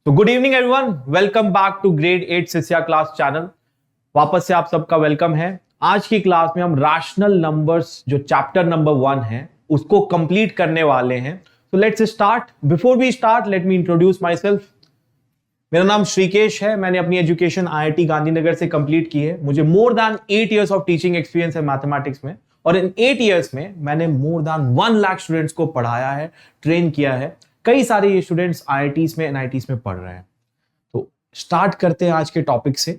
तो good evening everyone, welcome back to grade 8 सिसिया class channel. वापस से आप सबका वेलकम है। आज की क्लास में हम रैशनल नंबर्स जो चैप्टर नंबर 1 है उसको कंप्लीट करने वाले हैं। तो let's start. Before we start let me introduce myself. मेरा नाम श्रीकेश है। मैंने अपनी एजुकेशन IIT गांधीनगर से कंप्लीट की है। मुझे more than 8 years of teaching experience है मैथमेटिक्स में, और इन 8 इयर्स में मैंने मोर देन 1 लाख स्टूडेंट्स को पढ़ाया है, ट्रेन किया है। कई सारे ये स्टूडेंट्स IITs में NITs में पढ़ रहे हैं। तो स्टार्ट करते हैं आज के टॉपिक से।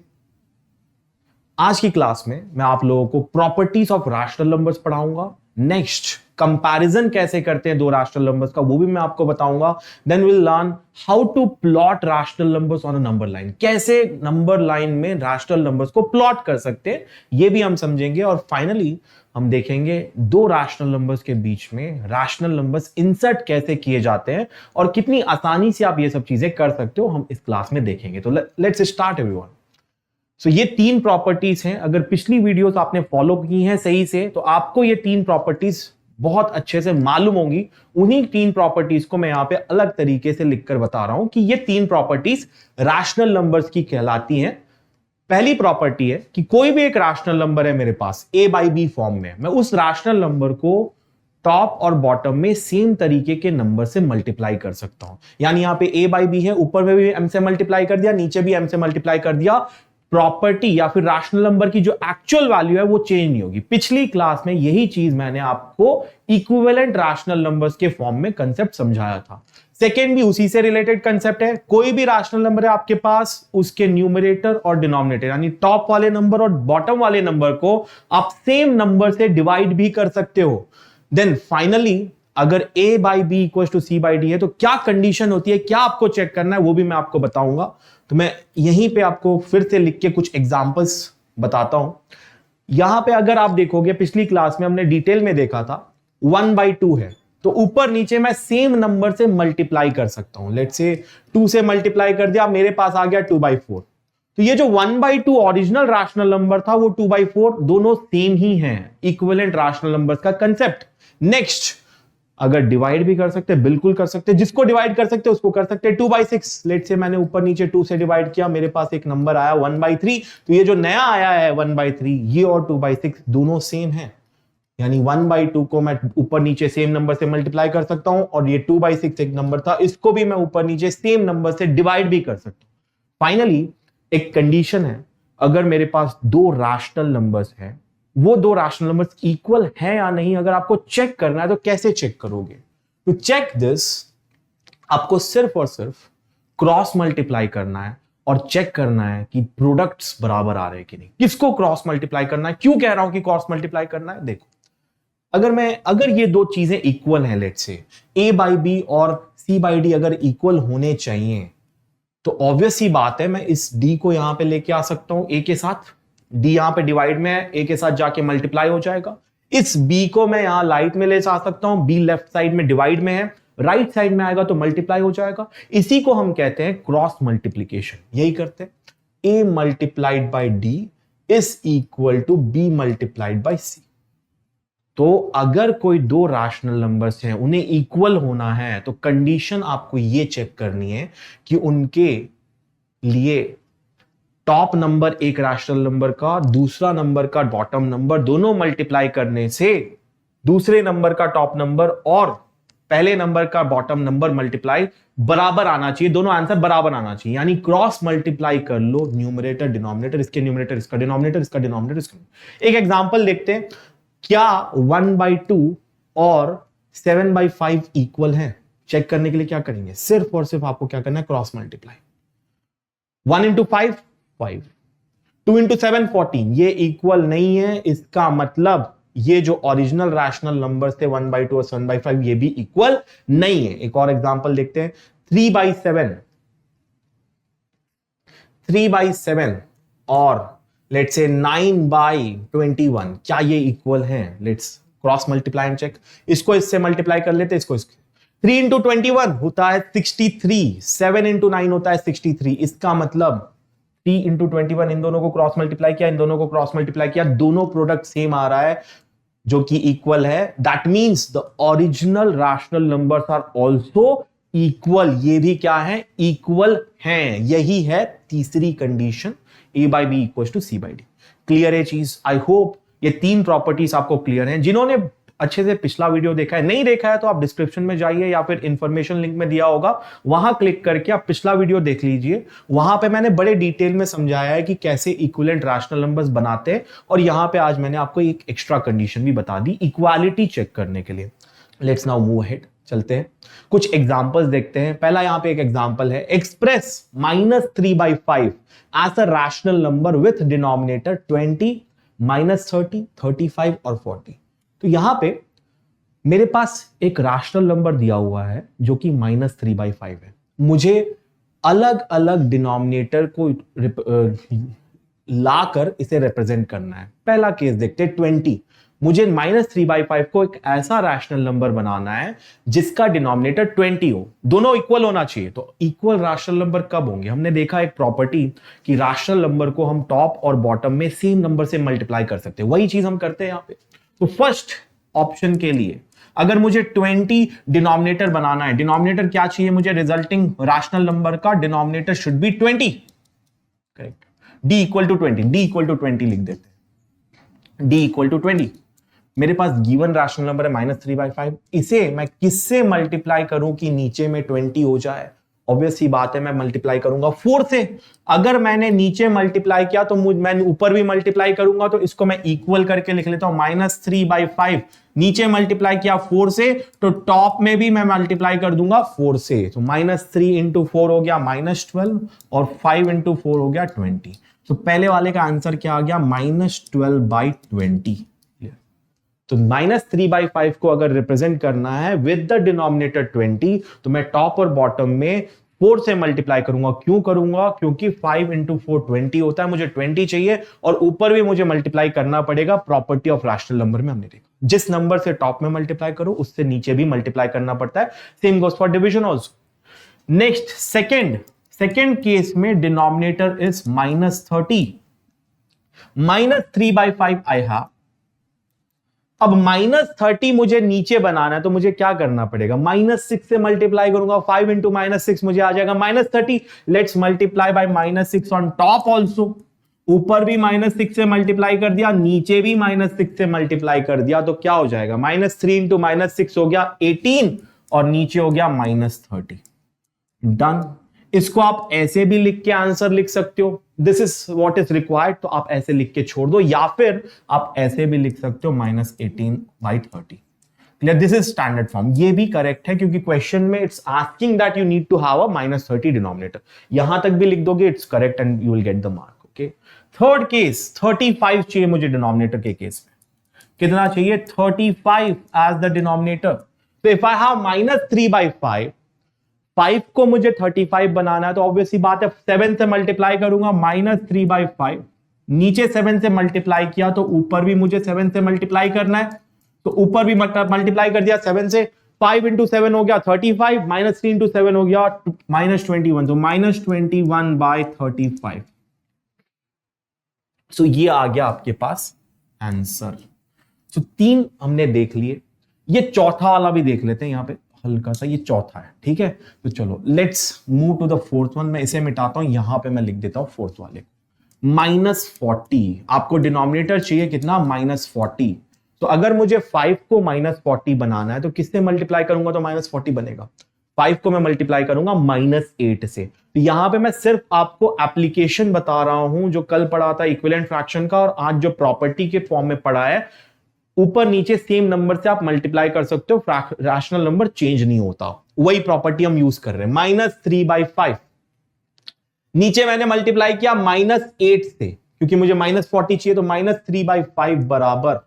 आज की क्लास में मैं आप लोगों को प्रॉपर्टीज ऑफ रैशनल नंबर्स पढ़ाऊंगा। नेक्स्ट कंपैरिजन कैसे करते हैं दो रैशनल नंबर्स का, वो भी मैं आपको बताऊंगा। Then will learn how to plot rational numbers on a number line. कैसे नंबर लाइन में रैशनल नंबर्स को प्लॉट कर सकते हैं ये भी हम समझेंगे। और फाइनली हम देखेंगे दो रैशनल नंबर्स के बीच में रैशनल नंबर्स इंसर्ट कैसे किए जाते हैं और कितनी आसानी से आप ये सब चीजें कर सकते हो, हम इस क्लास में देखेंगे। तो लेट्स स्टार्ट एवरीवन। सो ये 3 प्रॉपर्टीज हैं। अगर पिछली वीडियोस आपने फॉलो की हैं सही से तो आपको ये 3 प्रॉपर्टीज बहुत अच्छे से मालूम होंगी। उन्हीं 3 प्रॉपर्टीज को मैं यहां पे अलग तरीके से लिखकर बता रहा हूं कि ये 3 प्रॉपर्टीज रैशनल नंबर्स की कहलाती हैं। पहली प्रॉपर्टी है कि कोई भी एक रैशनल नंबर है मेरे पास A/B फॉर्म में, मैं उस रैशनल नंबर को टॉप और बॉटम में सेम तरीके के नंबर से मल्टीप्लाई कर सकता हूं। यानी यहां पे A/B है, ऊपर में भी M से मल्टीप्लाई कर दिया, नीचे भी M से मल्टीप्लाई कर दिया। प्रॉपर्टी या फिर रैशनल नंबर की जो एक्चुअल वैल्यू है वो चेंज नहीं होगी। पिछली क्लास में यही चीज मैंने आपको इक्विवेलेंट रैशनल नंबर्स के फॉर्म में कंसेप्ट समझाया था। सेकेंड भी उसी से रिलेटेड कंसेप्ट है। कोई भी रैशनल नंबर है आपके पास, उसके न्यूमरेटर और डिनोमिनेटर यानी टॉप वाले नंबर और बॉटम वाले नंबर को आप सेम नंबर से डिवाइड भी कर सकते हो। देन फाइनली अगर A/B इक्वल टू C/D है तो क्या कंडीशन होती है, क्या आपको चेक करना है, वो भी मैं आपको बताऊंगा। तो मैं यहीं पे आपको फिर से लिख के कुछ एग्जांपल्स बताता हूं। यहां पे अगर आप देखोगे पिछली क्लास में हमने डिटेल में देखा था 1/2 है, तो ऊपर नीचे मैं सेम नंबर से मल्टीप्लाई कर सकता हूं। लेट्स से 2 से मल्टीप्लाई कर दिया, मेरे पास आ गया 2/4। तो ये जो 1/2 ओरिजिनल रैशनल नंबर था वो 2/4 दोनों सेम ही हैं। इक्विवेलेंट रैशनल नंबर्स का कंसेप्ट। नेक्स्ट अगर डिवाइड भी कर सकते हैं, बिल्कुल कर सकते हैं। जिसको डिवाइड कर सकते हैं उसको कर सकते हैं। 2/6 लेट से मैंने ऊपर नीचे 2 से डिवाइड किया, मेरे पास एक नंबर आया 1/3। तो ये जो नया आया है 1/3, ये और 2/6 दोनों सेम है। यानी 1/2 को मैं ऊपर नीचे सेम नंबर से मल्टीप्लाई कर सकता हूं, और ये 2/6 एक नंबर था, इसको भी मैं ऊपर नीचे सेम नंबर से डिवाइड भी कर सकता हूं। फाइनली एक कंडीशन है, अगर मेरे पास 2 रैशनल नंबर्स हैं, वो 2 रैशनल नंबर्स इक्वल है या नहीं, अगर आपको चेक करना है तो कैसे चेक करोगे? टू चेक दिस आपको सिर्फ और सिर्फ क्रॉस मल्टीप्लाई करना है और चेक करना है कि प्रोडक्ट्स बराबर आ रहे हैं कि नहीं। किसको क्रॉस मल्टीप्लाई करना है? क्यों कह रहा हूं कि क्रॉस मल्टीप्लाई करना है? देखो, अगर ये 2 चीजें इक्वल हैं, लेट्स से A/B और C/D अगर इक्वल होने चाहिए तो ऑब्वियस ही बात है मैं इस D को यहां पे लेके आ सकता हूं A के साथ। D यहां पे डिवाइड में है, A के साथ जाके मल्टीप्लाई हो जाएगा। इस B को मैं यहां लाइट में ले जा सकता हूं, B लेफ्ट साइड में डिवाइड में है, राइट साइड में आएगा तो मल्टीप्लाई हो जाएगा। इसी को हम कहते हैं क्रॉस मल्टीप्लीकेशन। यही करते हैं। A multiplied by D is equal to B multiplied by C। तो अगर कोई 2 रैशनल नंबर्स हैं, उन्हें इक्वल होना है तो कंडीशन आपको यह चेक करनी है कि उनके लिए टॉप नंबर एक रैशनल नंबर का, दूसरा नंबर का बॉटम नंबर, दोनों मल्टीप्लाई करने से दूसरे नंबर का टॉप नंबर और पहले नंबर का बॉटम नंबर मल्टीप्लाई बराबर आना चाहिए। दोनों आंसर बराबर आना चाहिए। यानी क्रॉस मल्टीप्लाई कर लो, न्यूमरेटर डिनोमिनेटर, इसके न्यूमरेटर इसका डिनोमिनेटर, इसका डिनोमिनेटर इसका। एक एग्जांपल देखते हैं। क्या 1/2 और 7/5 इक्वल है? चेक करने के लिए क्या करेंगे? सिर्फ और सिर्फ आपको क्या करना है? Cross multiply. 1 into 5 5, 2 into 7 14। ये इक्वल नहीं है, इसका मतलब ये जो ओरिजिनल रैशनल नंबर्स थे 1/2 और 7/5 ये भी इक्वल नहीं है। एक और एग्जांपल देखते हैं। 3/7 और लेट्स से 9/21, क्या ये इक्वल हैं? Let's cross multiply and check. इसको इससे मल्टीप्लाई कर लेते हैं, इसको 3 into 21 होता है 63, 7 into 9 होता है 63। इसका मतलब 3 into 21, इन दोनों को क्रॉस मल्टीप्लाई किया, इन दोनों को क्रॉस मल्टीप्लाई किया, दोनों प्रोडक्ट सेम आ रहा है जो कि इक्वल है। That means the original rational numbers are also equal, ये भी क्या है, इक्वल हैं। यही है तीसरी condition, a by B equal to C by D. Clear है चीज? आई होप ये तीन प्रॉपर्टीज आपको क्लियर हैं। जिन्होंने अच्छे से पिछला वीडियो देखा है, नहीं देखा है तो आप डिस्क्रिप्शन में जाइए या फिर इंफॉर्मेशन लिंक में दिया होगा, वहां क्लिक करके आप पिछला वीडियो देख लीजिए। वहां पे मैंने बड़े डिटेल में समझाया है कि कैसे इक्विवेलेंट रैशनल नंबर्स बनाते हैं, और यहां पे आज मैंने आपको एक एक्स्ट्रा कंडीशन भी बता दी इक्वालिटी चेक करने के लिए। लेट्स नाउ मूव अहेड, चलते हैं कुछ एग्जांपल्स देखते हैं। पहला यहां पे एक एग्जांपल है, express -3/5 as a rational number with denominator 20, -30, 35 और 40। तो यहां पे मेरे पास एक रैशनल नंबर दिया हुआ है जो कि -3/5 है। मुझे अलग अलग डिनोमिनेटर को लाकर इसे रिप्रेजेंट करना है। पहला केस देखते हैं, 20। मुझे -3/5 को एक ऐसा रैशनल नंबर बनाना है जिसका डिनोमिनेटर 20 हो, दोनों इक्वल होना चाहिए। तो इक्वल रैशनल नंबर कब होंगे? हमने देखा एक प्रॉपर्टी कि रैशनल नंबर को हम टॉप और बॉटम में सेम नंबर से मल्टीप्लाई कर सकते हैं, वही चीज हम करते हैं यहां पे। तो फर्स्ट ऑप्शन के लिए अगर मुझे 20 डिनोमिनेटर बनाना है, डिनोमिनेटर क्या चाहिए मुझे? रिजल्टिंग रैशनल नंबर का denominator should be 20, correct. d equal to 20, d equal to 20 लिख देते हैं, d इक्वल टू 20। मेरे पास गिवन रैशनल नंबर है -3/5, इसे मैं किससे मल्टीप्लाई करूं कि नीचे में 20 हो जाए? ऑब्वियस ही बात है, मैं मल्टीप्लाई करूंगा 4 से। अगर मैंने नीचे मल्टीप्लाई किया तो मैं ऊपर भी मल्टीप्लाई करूंगा, तो इसको मैं इक्वल करके लिख लेता हूं, -3/5 नीचे मल्टीप्लाई किया 4 से, तो टॉप में भी मैं मल्टीप्लाई कर दूंगा 4 से। तो -3 इंटू 4 हो गया -12 और 5 इंटू 4 हो गया 20। तो पहले वाले का आंसर क्या आ गया? -12/20। तो -3/5 को अगर रिप्रेजेंट करना है विद द डिनोमिनेटर 20, तो मैं टॉप और बॉटम में 4 से मल्टीप्लाई करूंगा। क्यों करूंगा? क्योंकि 5 इंटू 4 20 होता है, मुझे 20 चाहिए, और ऊपर भी मुझे मल्टीप्लाई करना पड़ेगा। प्रॉपर्टी ऑफ रैशनल नंबर में हमने देखा, जिस नंबर से टॉप में मल्टीप्लाई करो उससे नीचे भी मल्टीप्लाई करना पड़ता है। Same goes for division also. Next second case में डिनोमिनेटर इज -30, -3/5 आई हैव। अब -30 मुझे नीचे बनाना है, तो मुझे क्या करना पड़ेगा? -6 से मल्टीप्लाई करूंगा, 5 इंटू -6 मुझे आ जाएगा -30। Let's multiply by -6 on top also. ऊपर भी -6 से मल्टीप्लाई कर दिया, नीचे भी -6 से मल्टीप्लाई कर दिया, तो क्या हो जाएगा? -3 इंटू -6 हो गया 18 और नीचे हो गया -30। डन। इसको आप ऐसे भी लिख के आंसर लिख सकते हो, this is what is required, तो आप ऐसे लिख के छोड़ दो, या फिर आप ऐसे भी लिख सकते हो -18/30। Clear? This is standard form. ये भी करेक्ट है क्योंकि क्वेश्चन में it's asking that you need to have a -30 denominator. यहां तक भी लिख दोगे, it's correct and you will get the mark. Okay, third case, 35 चाहिए मुझे डिनोमिनेटर के केस में। कितना चाहिए? 35 एज द डिनोमिनेटर। तो इफ आई हैव -3/5, 5 को मुझे 35 बनाना है, तो ऑब्वियसली बात है 7 से मल्टीप्लाई करूंगा, -3/5। नीचे 7 से मल्टीप्लाई किया तो ऊपर भी मुझे 7 से मल्टीप्लाई करना है, तो ऊपर भी मल्टीप्लाई कर दिया 7 से। 5 इंटू 7 हो गया 35, -3 इंटू 7 हो गया -21, तो -21/35। सो ये आ गया आपके पास आंसर। सो 3 हमने देख लिए, ये चौथा वाला भी देख लेते हैं यहां पे, हल्का सा, ये चौथा है, ठीक है। तो चलो let's move to the fourth one. मैं इसे मिटाता हूं, यहां पे मैं लिख देता हूं फोर्थ वाले को, -40। आपको डिनोमिनेटर चाहिए कितना? -40। तो अगर मुझे 5 को -40 बनाना है, तो किससे मल्टीप्लाई करूंगा तो -40 बनेगा? 5 को मैं मल्टीप्लाई करूंगा -8 से। तो यहां पे मैं सिर्फ आपको एप्लीकेशन बता रहा हूं, जो कल पढ़ा था इक्विवेलेंट फ्रैक्शन का, और आज जो प्रॉपर्टी के फॉर्म में पढ़ा है। ऊपर नीचे सेम नंबर से आप मल्टीप्लाई कर सकते हो, रैशनल नंबर चेंज नहीं होता, वही प्रॉपर्टी हम यूज कर रहे हैं। -3/5 नीचे मैंने मल्टीप्लाई किया -8 से, क्योंकि मुझे -40 चाहिए, तो -3/5 बराबर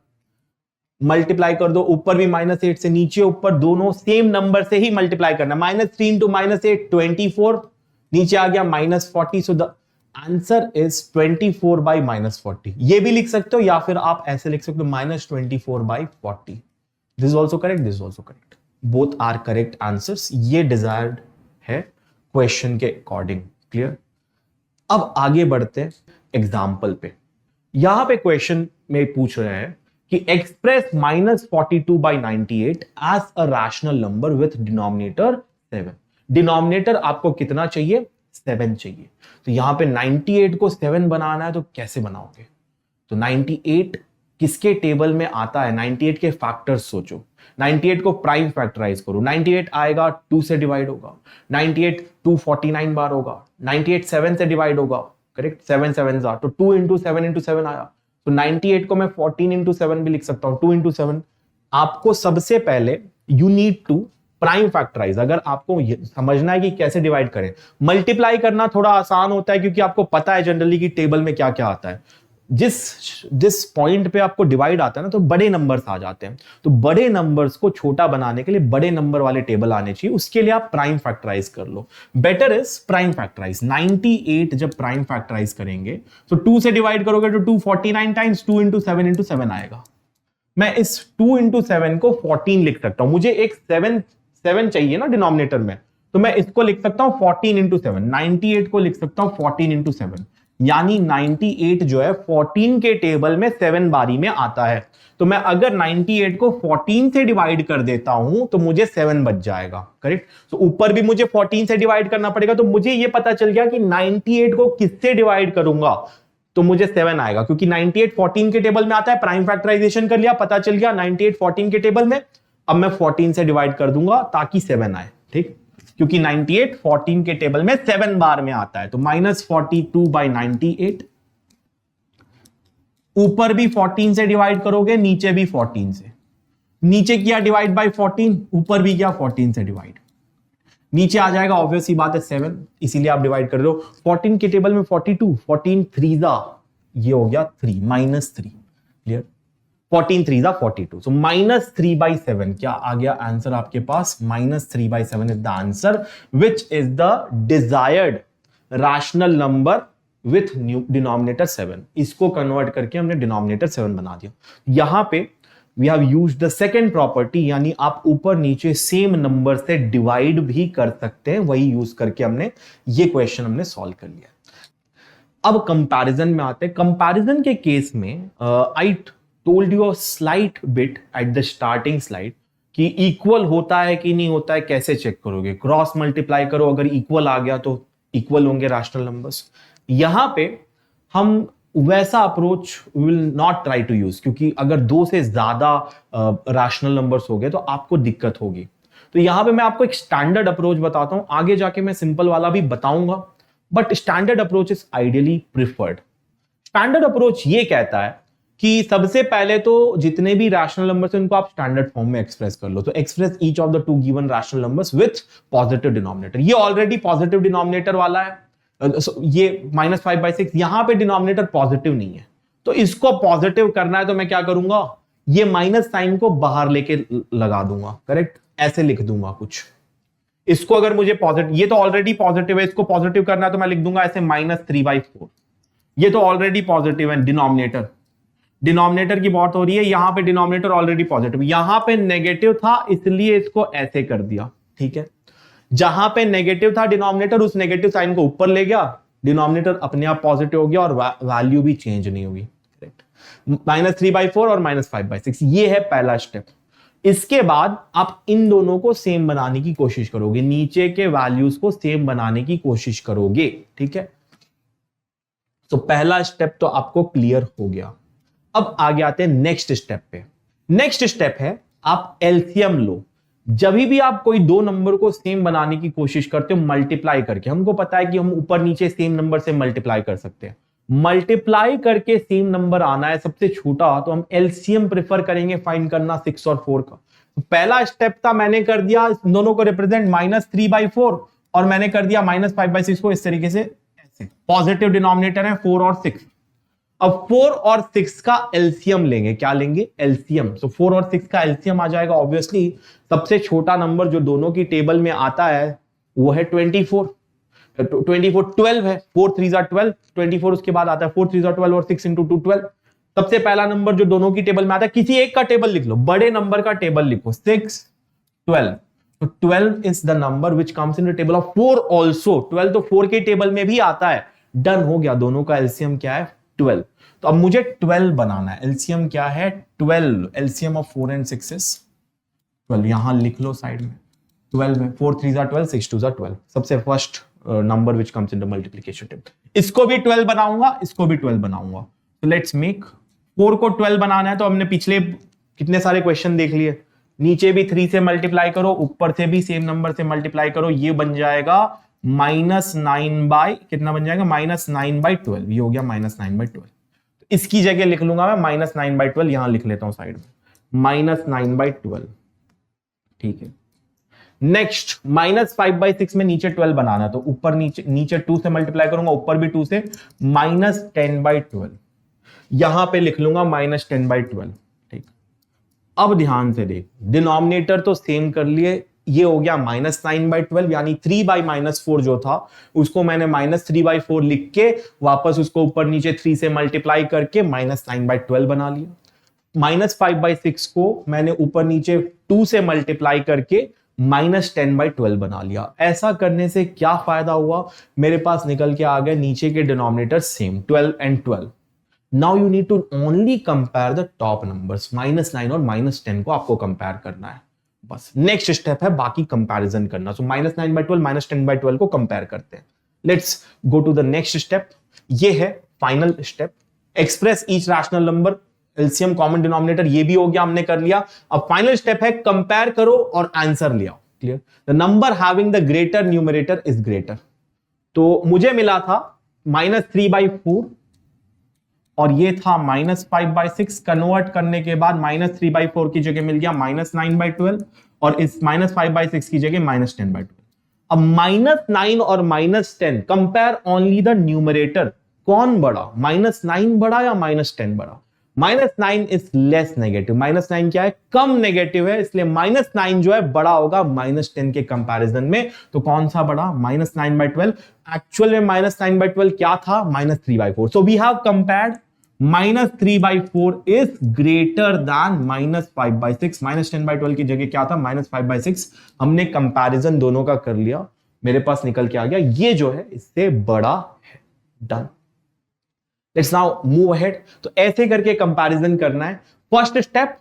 मल्टीप्लाई कर दो, ऊपर भी -8 से, नीचे ऊपर दोनों सेम नंबर से ही मल्टीप्लाई करना। -3 इंटू -8 24, नीचे आ गया -40। So the answer is 24/-40। ये भी लिख सकते हो, या फिर आप ऐसे लिख सकते हो -24/40। This is also correct, this is also correct, both are correct answers. ये डिजायर्ड है क्वेश्चन के अकॉर्डिंग। क्लियर? अब आगे बढ़ते हैं एग्जाम्पल पे। यहां पे क्वेश्चन में पूछ रहे हैं कि express -42/98 as a rational number with denominator 7। Denominator आपको कितना चाहिए, 7 चाहिए। तो यहां पे 98 को 7 बनाना है तो कैसे बनाओगे, तो 98 किसके टेबल में आता है, 98 के फैक्टर्स सोचो, 98 को प्राइम फैक्टराइज करो, 98 आएगा 2 से डिवाइड होगा, 98 249 बार होगा, 98 7 से डिवाइड होगा, करेक्ट, 7 7 जा, तो 2 इंटू 7 इंटू 7 आया। तो 98 को मैं 14 इंटू 7 भी लिख सकता हूं, 2 इंटू 7। आपको सबसे पहले you need to prime factorise. अगर आपको समझना है कि कैसे डिवाइड करें, मल्टीप्लाई करना थोड़ा आसान होता है क्योंकि आपको पता है जनरली कि टेबल में क्या क्या आता है। जिस पॉइंट पे आपको डिवाइड आता है ना, तो बड़े नंबर्स आ जाते हैं। तो बड़े नंबर्स को छोटा बनाने के लिए बड़े नंबर वाले टेबल आने चाहिए, उसके लिए आप प्राइम फैक्टराइज कर लो। Better is prime factorise. 98 जब प्राइम फैक्टराइज करेंगे तो 2 से डिवाइड करोगे तो 249 टाइम्स 2 इंटू 7 इंटू 7 आएगा। मैं इस 2 इंटू 7 को 14 लिख सकता हूं, मुझे एक 7 चाहिए ना डिनोमिनेटर में, तो मैं इसको लिख सकता हूं 14 इंटू 7। 98 को लिख सकता हूं 14 इंटू 7, यानी 98 जो है 14 के टेबल में 7 बारी में आता है। तो मैं अगर 98 को 14 से डिवाइड कर देता हूं तो मुझे 7 बच जाएगा, करेक्ट। तो ऊपर भी मुझे 14 से डिवाइड करना पड़ेगा, तो मुझे यह पता चल गया कि 98 को किससे डिवाइड करूंगा तो मुझे 7 आएगा, क्योंकि 98 14 के टेबल में आता है। प्राइम फैक्टराइजेशन कर लिया, पता चल गया 98 14 के टेबल में। अब मैं 14 से डिवाइड कर दूंगा ताकि 7 आए, ठीक, क्योंकि 98 14 के टेबल में 7 बार में आता है। तो -42/98, ऊपर भी 14 से डिवाइड करोगे, नीचे भी 14 से। नीचे किया डिवाइड बाय 14, ऊपर भी किया 14 से डिवाइड, नीचे आ जाएगा, ऑब्वियस सी बात है 7, इसीलिए आप डिवाइड कर दो। 14 के टेबल में 42, 14 3 ये हो गया 3, -3, क्लियर। 14 3 42, सो -3/7 क्या आ गया आंसर आपके पास, -3/7 is the answer, which is the desired rational number with denominator 7। इसको कन्वर्ट करके हमने डिनोमिनेटर 7 बना दिया। यहां पे we have used the second property, यानी आप ऊपर नीचे सेम नंबर से डिवाइड भी कर सकते हैं, वही यूज करके हमने ये क्वेश्चन हमने सॉल्व कर लिया। अब कंपैरिजन में आते हैं। कंपैरिजन के केस में I told you a slight bit at the starting slide कि इक्वल होता है कि नहीं होता है, कैसे चेक करोगे, क्रॉस मल्टीप्लाई करो, अगर इक्वल आ गया तो इक्वल होंगे रैशनल नंबर्स। यहां पे हम वैसा approach will not try to use, क्योंकि अगर 2 से ज्यादा रैशनल नंबर्स हो गए तो आपको दिक्कत होगी। तो यहां पे मैं आपको एक स्टैंडर्ड अप्रोच बताता हूं, आगे जाके मैं सिंपल वाला भी बताऊंगा, but standard approach is ideally preferred. Standard approach ये कहता है कि सबसे पहले तो जितने भी रैशनल नंबर्स हैं उनको आप स्टैंडर्ड फॉर्म में एक्सप्रेस कर लो। तो express each of the 2 given rational numbers with positive denominator. ये ऑलरेडी पॉजिटिव डिनोमिनेटर वाला है, ये -5/6, यहां पे डिनोमिनेटर पॉजिटिव नहीं है, तो इसको पॉजिटिव करना है तो मैं क्या करूंगा, ये माइनस साइन को बाहर लेके लगा दूंगा, करेक्ट, ऐसे लिख दूंगा कुछ। इसको अगर मुझे पॉजिटिव, ये तो ऑलरेडी पॉजिटिव है, इसको पॉजिटिव करना है तो मैं लिख दूंगा ऐसे -3/4। ये तो ऑलरेडी पॉजिटिव है, डिनोमिनेटर की बात हो रही है, यहां पे डिनोमिनेटर ऑलरेडी पॉजिटिव, यहां पे नेगेटिव था इसलिए इसको ऐसे कर दिया, ठीक है। जहां पे नेगेटिव था डिनोमिनेटर, उस नेगेटिव साइन को ऊपर ले गया, डिनोमिनेटर अपने आप पॉजिटिव हो गया और वैल्यू भी चेंज नहीं होगी, करेक्ट। -3/4 और -5/6, ये है पहला स्टेप। इसके बाद आप इन दोनों को सेम बनाने की कोशिश करोगे, नीचे के वैल्यूज को सेम बनाने की कोशिश करोगे, ठीक है। तो पहला स्टेप तो आपको क्लियर हो गया। अब आगे आते हैं नेक्स्ट स्टेप पे। नेक्स्ट स्टेप है आप एलसीएम लो। जब भी आप कोई 2 नंबर को सेम बनाने की कोशिश करते हो मल्टीप्लाई करके, हमको पता है कि हम ऊपर नीचे सेम नंबर से मल्टीप्लाई कर सकते हैं, मल्टीप्लाई करके सेम नंबर आना है सबसे छोटा, तो हम एलसीएम प्रेफर करेंगे फाइंड करना 6 और 4 का। तो पहला स्टेप था, मैंने कर दिया दोनों को रिप्रेजेंट -3/4 और मैंने कर दिया -5/6 को इस तरीके से, ऐसे पॉजिटिव डिनोमिनेटर है 4 और 6। अब 4 और 6 का एलसीएम लेंगे, क्या लेंगे, एलसीएम। सो 4 और 6 का एलसीएम आ जाएगा, ऑब्वियसली सबसे छोटा नंबर जो दोनों की टेबल में आता है वो है 24 12 है, 4 3 12, 24 उसके बाद आता है 4 3 12 और 6 × 2 12। सबसे पहला नंबर जो दोनों की टेबल में आता है, किसी एक का टेबल लिख लो, बड़े नंबर का टेबल लिखो, 6 12। तो 12 is the number which comes in the table of 4 also. 12 तो 4 के टेबल में भी आता है, डन हो गया, दोनों का एलसीएम क्या है 12। तो अब मुझे 12 बनाना है, एलसीएम क्या है 12, एलसीएम ऑफ 4 and 6 इज 12, यहां लिख लो साइड में। 12 में 4 3 12 6 2 12 सबसे first number which comes in the multiplication table. इसको भी 12 बनाऊंगा, इसको भी 12 बनाऊंगा। तो लेट्स मेक 4 को 12 बनाना है तो हमने पिछले कितने सारे क्वेश्चन देख लिए, नीचे भी 3 से मल्टीप्लाई करो, ऊपर से भी सेम नंबर से मल्टीप्लाई करो, ये बन जाएगा -9 बाई कितना बन जाएगा, -9/12। ये हो गया -9/12। इसकी जगह लिख लूंगा मैं -9/12, यहां लिख लेता हूं साइड में -9/12। ठीक है। नेक्स्ट -5/6 में नीचे 12 बनाना, तो ऊपर नीचे 2 से मल्टीप्लाई करूंगा, ऊपर भी 2 से, -10/12। यहां पे लिख लूंगा -10/12। ठीक। अब ध्यान से देख, डिनोमिनेटर तो सेम कर लिए, ये हो गया -9/12, यानी 3/-4 जो था उसको मैंने -3/4 लिख के वापस उसको ऊपर नीचे 3 से मल्टीप्लाई करके -9/12 बना लिया। -5/6 को मैंने ऊपर नीचे 2 से मल्टीप्लाई करके -10/12 बना लिया। ऐसा करने से क्या फायदा हुआ, मेरे पास निकल के आ गया नीचे के denominator same 12 and 12। Now you need to only compare the top numbers, -9 और -10 को आपको कंपेयर करना है बस। नेक्स्ट स्टेप है बाकी कंपैरिजन करना। सो -9/12 -10/12 को कंपेयर करते हैं। Let's go to the next step. ये है final step, express each rational number, LCM common denominator, ये भी हो गया, हमने कर लिया। अब फाइनल स्टेप है कंपेयर करो और आंसर ले आओ। Clear? The number having the greater numerator is greater. तो मुझे मिला था -3/4 और ये था -5/6। कन्वर्ट करने के बाद -3/4 की जगह मिल गया -9/12 और इस -5/6 की जगह -10/12। अब -9 और -10 कंपेयर ओनली द न्यूमरेटर, कौन बड़ा, -9 बड़ा या -10 बड़ा? -9 इज लेस नेगेटिव, -9 क्या है, कम नेगेटिव है, इसलिए -9 जो है बड़ा होगा -10 के कंपैरिजन में। तो कौन सा बड़ा, -9/12। एक्चुअल में -9/12 क्या था, -3/4। So we have compared -3/4 is greater than -5/6। -10/12 की जगह क्या था, -5/6। हमने कंपैरिजन दोनों का कर लिया, मेरे पास निकल के आ गया ये जो है इससे बड़ा है। Done. Let's now move ahead. तो ऐसे करके कंपैरिजन करना है। First step,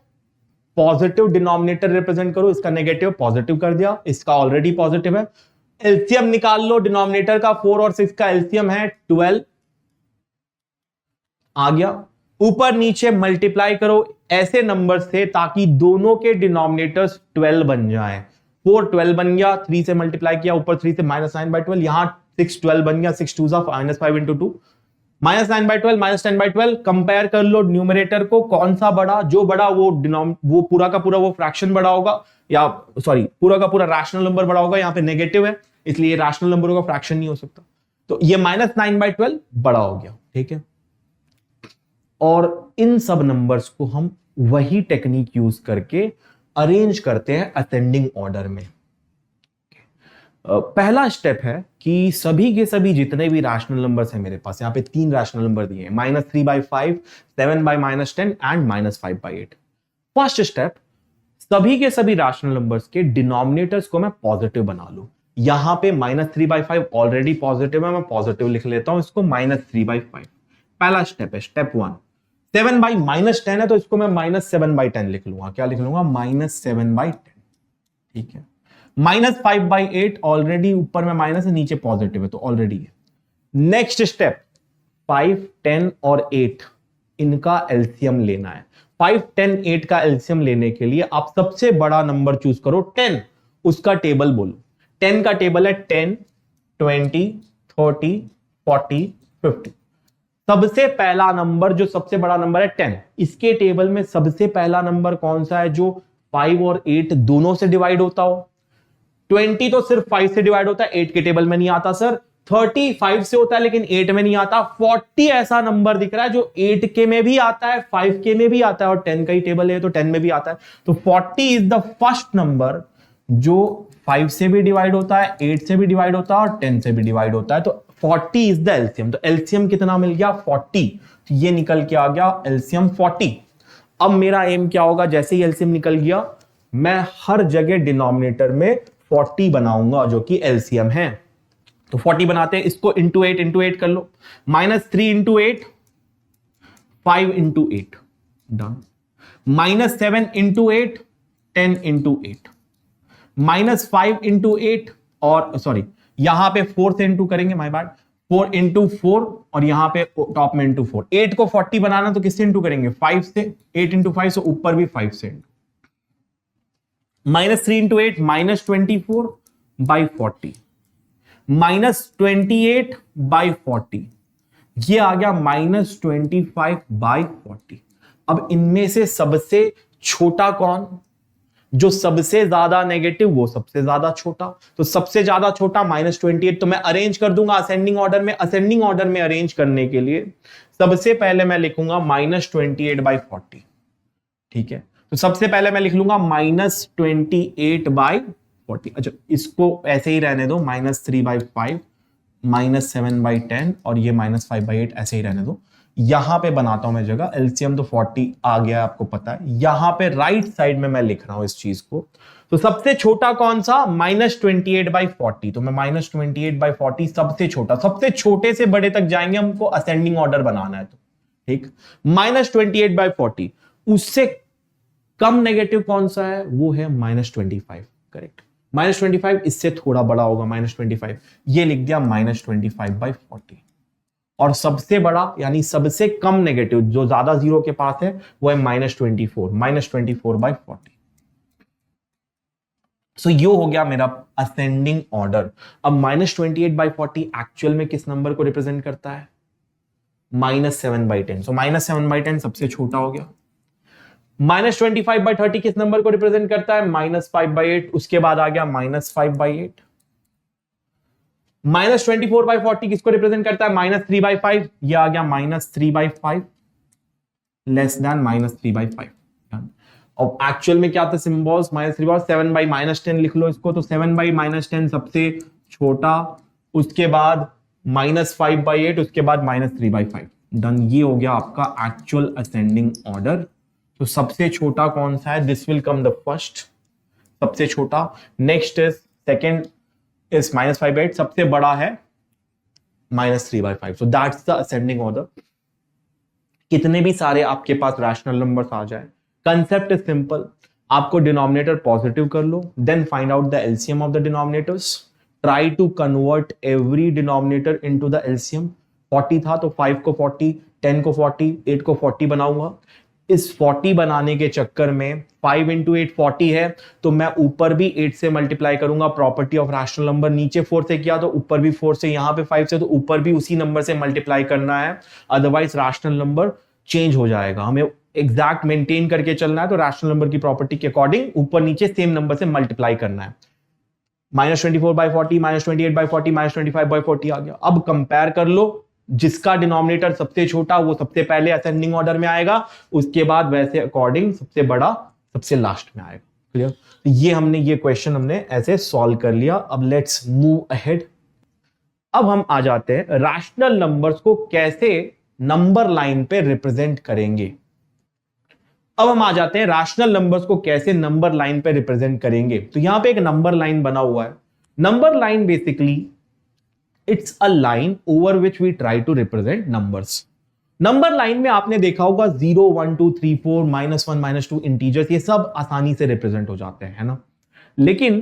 positive denominator represent करो, इसका नेगेटिव पॉजिटिव कर दिया, इसका ऑलरेडी पॉजिटिव है। एलसीएम निकाल लो, डिनोमिनेटर का 4 और 6 का एलसीएम है 12 आ गया। ऊपर नीचे मल्टीप्लाई करो ऐसे नंबर से ताकि दोनों के डिनोमिनेटर्स 12 बन जाए। 4 12 बन गया, 3 से मल्टीप्लाई किया, ऊपर 3 से -9/12, यहां 6 12 बन गया, 6 2 -5 into 2, -9/12 -10/12। कंपेयर कर लो न्यूमरेटर को, कौन सा बड़ा, जो बड़ा वो पूरा का पूरा वो फ्रैक्शन बड़ा होगा, या सॉरी पूरा का पूरा रैशनल नंबर बड़ा होगा। यहां पे नेगेटिव है इसलिए रैशनल नंबरों का फ्रैक्शन नहीं हो सकता, तो ये -9/12 बड़ा हो गया। ठीक है। और इन सब नंबर्स को हम वही टेक्निक यूज करके अरेंज करते हैं असेंडिंग ऑर्डर में। पहला स्टेप है कि सभी के सभी जितने भी रैशनल नंबर्स हैं मेरे पास, यहां पे 3 रैशनल नंबर दिए हैं, -3/5, 7/-10 एंड -5/8। फर्स्ट स्टेप, सभी के सभी रैशनल नंबर्स के डिनोमिनेटर्स को मैं पॉजिटिव बना लूं। यहां पे -3/5 ऑलरेडी पॉजिटिव है, मैं पॉजिटिव लिख लेता हूं इसको -3/5। पहला स्टेप है, स्टेप 1। 7/-10 है तो इसको मैं -7/10 लिख लूंगा। क्या लिख लूंगा, -7/10। ठीक है। -5/8 ऑलरेडी ऊपर में माइनस है, नीचे पॉजिटिव है तो ऑलरेडी है। नेक्स्ट स्टेप, 5 10 और 8 इनका एलसीएम लेना है। 5 10 8 का एलसीएम लेने के लिए आप सबसे बड़ा नंबर चूज करो 10, उसका टेबल बोलो। 10 का टेबल है 10 20 30 40 50। सबसे पहला नंबर जो सबसे बड़ा नंबर है 10, इसके टेबल में सबसे पहला नंबर कौन सा है जो 5 और 8 दोनों से डिवाइड होता हो। 20 तो सिर्फ 5 से डिवाइड होता है, 8 के टेबल में नहीं आता सर। 30 5 से होता है लेकिन 8 में नहीं आता। 40 ऐसा नंबर दिख रहा है जो 8 के में भी आता है, 5 के में भी आता है और 10 का ही टेबल है तो 10 में भी आता है। तो 40 इज द फर्स्ट नंबर जो 5 से भी डिवाइड होता है, 8 से भी डिवाइड होता है और 10 से भी डिवाइड होता है। तो 40 इज द एलसीएम। तो एलसीएम कितना मिल गया, 40। तो ये निकल के आ गया एलसीएम 40। अब मेरा एम क्या होगा, जैसे ही एलसीएम निकल गया मैं हर जगह डिनोमिनेटर में 40 बनाऊंगा जो कि एलसीएम है। तो 40 बनाते हैं, इसको इंटू 8 कर लो। -3 into 8, 5 into 8, done. -7 into 8, 10 into 8, -5 into 8 और सॉरी यहां पे 4 से इंटू करेंगे, माय बैड, 4 इंटू 4 और यहां पे टॉप में इंटू 4। 8 को 40 बनाना तो किससे इंटू करेंगे, 5 से। 8 इंटू 5 से ऊपर भी 5 से। -3 इंटू 8 -24 बाई 40, -28 बाई 40, ये आ गया -25 बाई 40। अब इनमें से सबसे छोटा कौन, जो सबसे ज्यादा नेगेटिव वो सबसे ज्यादा छोटा, तो सबसे ज्यादा छोटा -28, तो मैं अरेंज कर दूंगा असेंडिंग ऑर्डर में। असेंडिंग ऑर्डर में अरेंज करने के लिए सबसे पहले मैं लिखूंगा -28 बाई 40, ठीक है। तो सबसे पहले मैं लिख लूंगा -28 बाई 40। अच्छा, इसको ऐसे ही रहने दो, -3 बाई 5, -7 बाई 10 और ये -5 बाई 8 ऐसे ही रहने दो। यहां पे बनाता हूं मैं जगह, एलसीएम तो 40 आ गया आपको पता है। यहां पे राइट साइड में मैं लिख रहा हूं इस चीज को। तो सबसे छोटा कौन सा, -28 बाई 40, तो मैं -28 बाई 40 सबसे छोटा, सबसे छोटे से बड़े तक जाएंगे, हमको असेंडिंग ऑर्डर बनाना है तो ठीक। -28 बाई 40, उससे कम नेगेटिव कौन सा है, वो है -25, करेक्ट। -25 इससे थोड़ा बड़ा होगा, -25, ये लिख दिया -25 बाई 40। और सबसे बड़ा यानी सबसे कम नेगेटिव जो ज्यादा जीरो के पास है वो है -24 बाई 40। सो ये हो गया मेरा असेंडिंग ऑर्डर। अब -28 बाई 40 एक्चुअल में किस नंबर को रिप्रेजेंट करता है, -7 बाई 10। सो -7 बाई 10 सबसे छोटा हो गया। -25 बाई 30 किस नंबर को रिप्रेजेंट करता है, -5 बाई 8, उसके बाद आ गया -5 बाई 8। -24 बाई 40 किसको रिप्रेजेंट करता है, -3 बाई 5, ये आ गया -3 बाई 5 लेस देन -3 बाई 5। और एक्चुअल में क्या था सिंबल्स, -3 बाई 7 बाई -10 लिख लो इसको, तो 7 बाई -10 सबसे छोटा, उसके बाद -5 बाई 8, उसके बाद -3 बाई 5। डन, ये हो गया आपका एक्चुअल असेंडिंग ऑर्डर। तो सबसे छोटा कौन सा है, this will come the first, सबसे छोटा। Next is second is -5 by 8, सबसे बड़ा है -3 by 5। So that's the ascending order. कितने भी सारे आपके पास रैशनल नंबर्स आ जाए, कंसेप्ट इज सिंपल, आपको डिनोमिनेटर पॉजिटिव कर लो, then find out the LCM of the denominators, try to convert every denominator into the LCM. 40 था तो 5 को 40, 10 को 40, 8 को 40 बनाऊंगा। इस 40 बनाने के चक्कर में 5 इंटू 8 40 है, तो मैं ऊपर भी 8 से मल्टीप्लाई करूंगा, प्रॉपर्टी ऑफ रैशनल नंबर। नीचे 4 से किया तो ऊपर भी 4 से, यहां पे 5 से तो ऊपर भी उसी नंबर से मल्टीप्लाई करना है, अदरवाइज रैशनल नंबर चेंज हो जाएगा। हमें एग्जैक्ट मेंटेन करके चलना है, तो रैशनल नंबर की प्रॉपर्टी के अकॉर्डिंग ऊपर नीचे सेम नंबर से मल्टीप्लाई करना है। -24 बाई 40, -28 बाई 40, -25 बाई 40 आ गया। अब कंपेयर कर लो, जिसका डिनोमिनेटर सबसे छोटा वो सबसे पहले असेंडिंग ऑर्डर में आएगा, उसके बाद वैसे अकॉर्डिंग सबसे बड़ा सबसे लास्ट में आएगा। क्लियर? तो ये हमने ये क्वेश्चन हमने ऐसे सॉल्व कर लिया। अब लेट्स मूव अहेड। अब हम आ जाते हैं रैशनल नंबर्स को कैसे नंबर लाइन पे रिप्रेजेंट करेंगे। अब हम आ जाते हैं रैशनल नंबर्स को कैसे नंबर लाइन पे रिप्रेजेंट करेंगे। तो यहां पे एक नंबर लाइन बना हुआ है। Number line basically it's a line over which we try to represent numbers. Number line में आपने देखा होगा 0, 1, 2, 3, 4, -1, -2 इंटीजर्स, ये सब आसानी से रिप्रेजेंट हो जाते हैं, है ना। लेकिन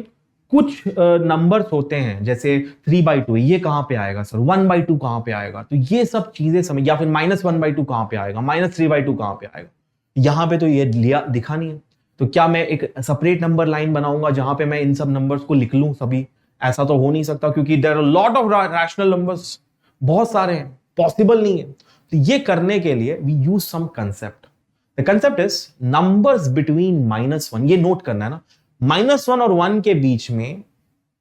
कुछ नंबर्स होते हैं जैसे 3/2, ये कहां पे आएगा सर, 1/2 कहां पे आएगा, तो ये सब चीजें समझ, या फिर -1/2 कहां पे आएगा, -3/2 कहां पे आएगा, यहां पे तो ये लिया दिखा नहीं है। तो क्या मैं एक सेपरेट नंबर लाइन बनाऊंगा जहां पे मैं इन सब नंबर्स को लिख लूं सभी, ऐसा तो हो नहीं सकता, क्योंकि there are lot of rational numbers, बहुत सारे हैं, पॉसिबल नहीं है। तो ये करने के लिए we use some concept. The concept is numbers between -1, ये नोट करना है ना, -1 और 1 के बीच में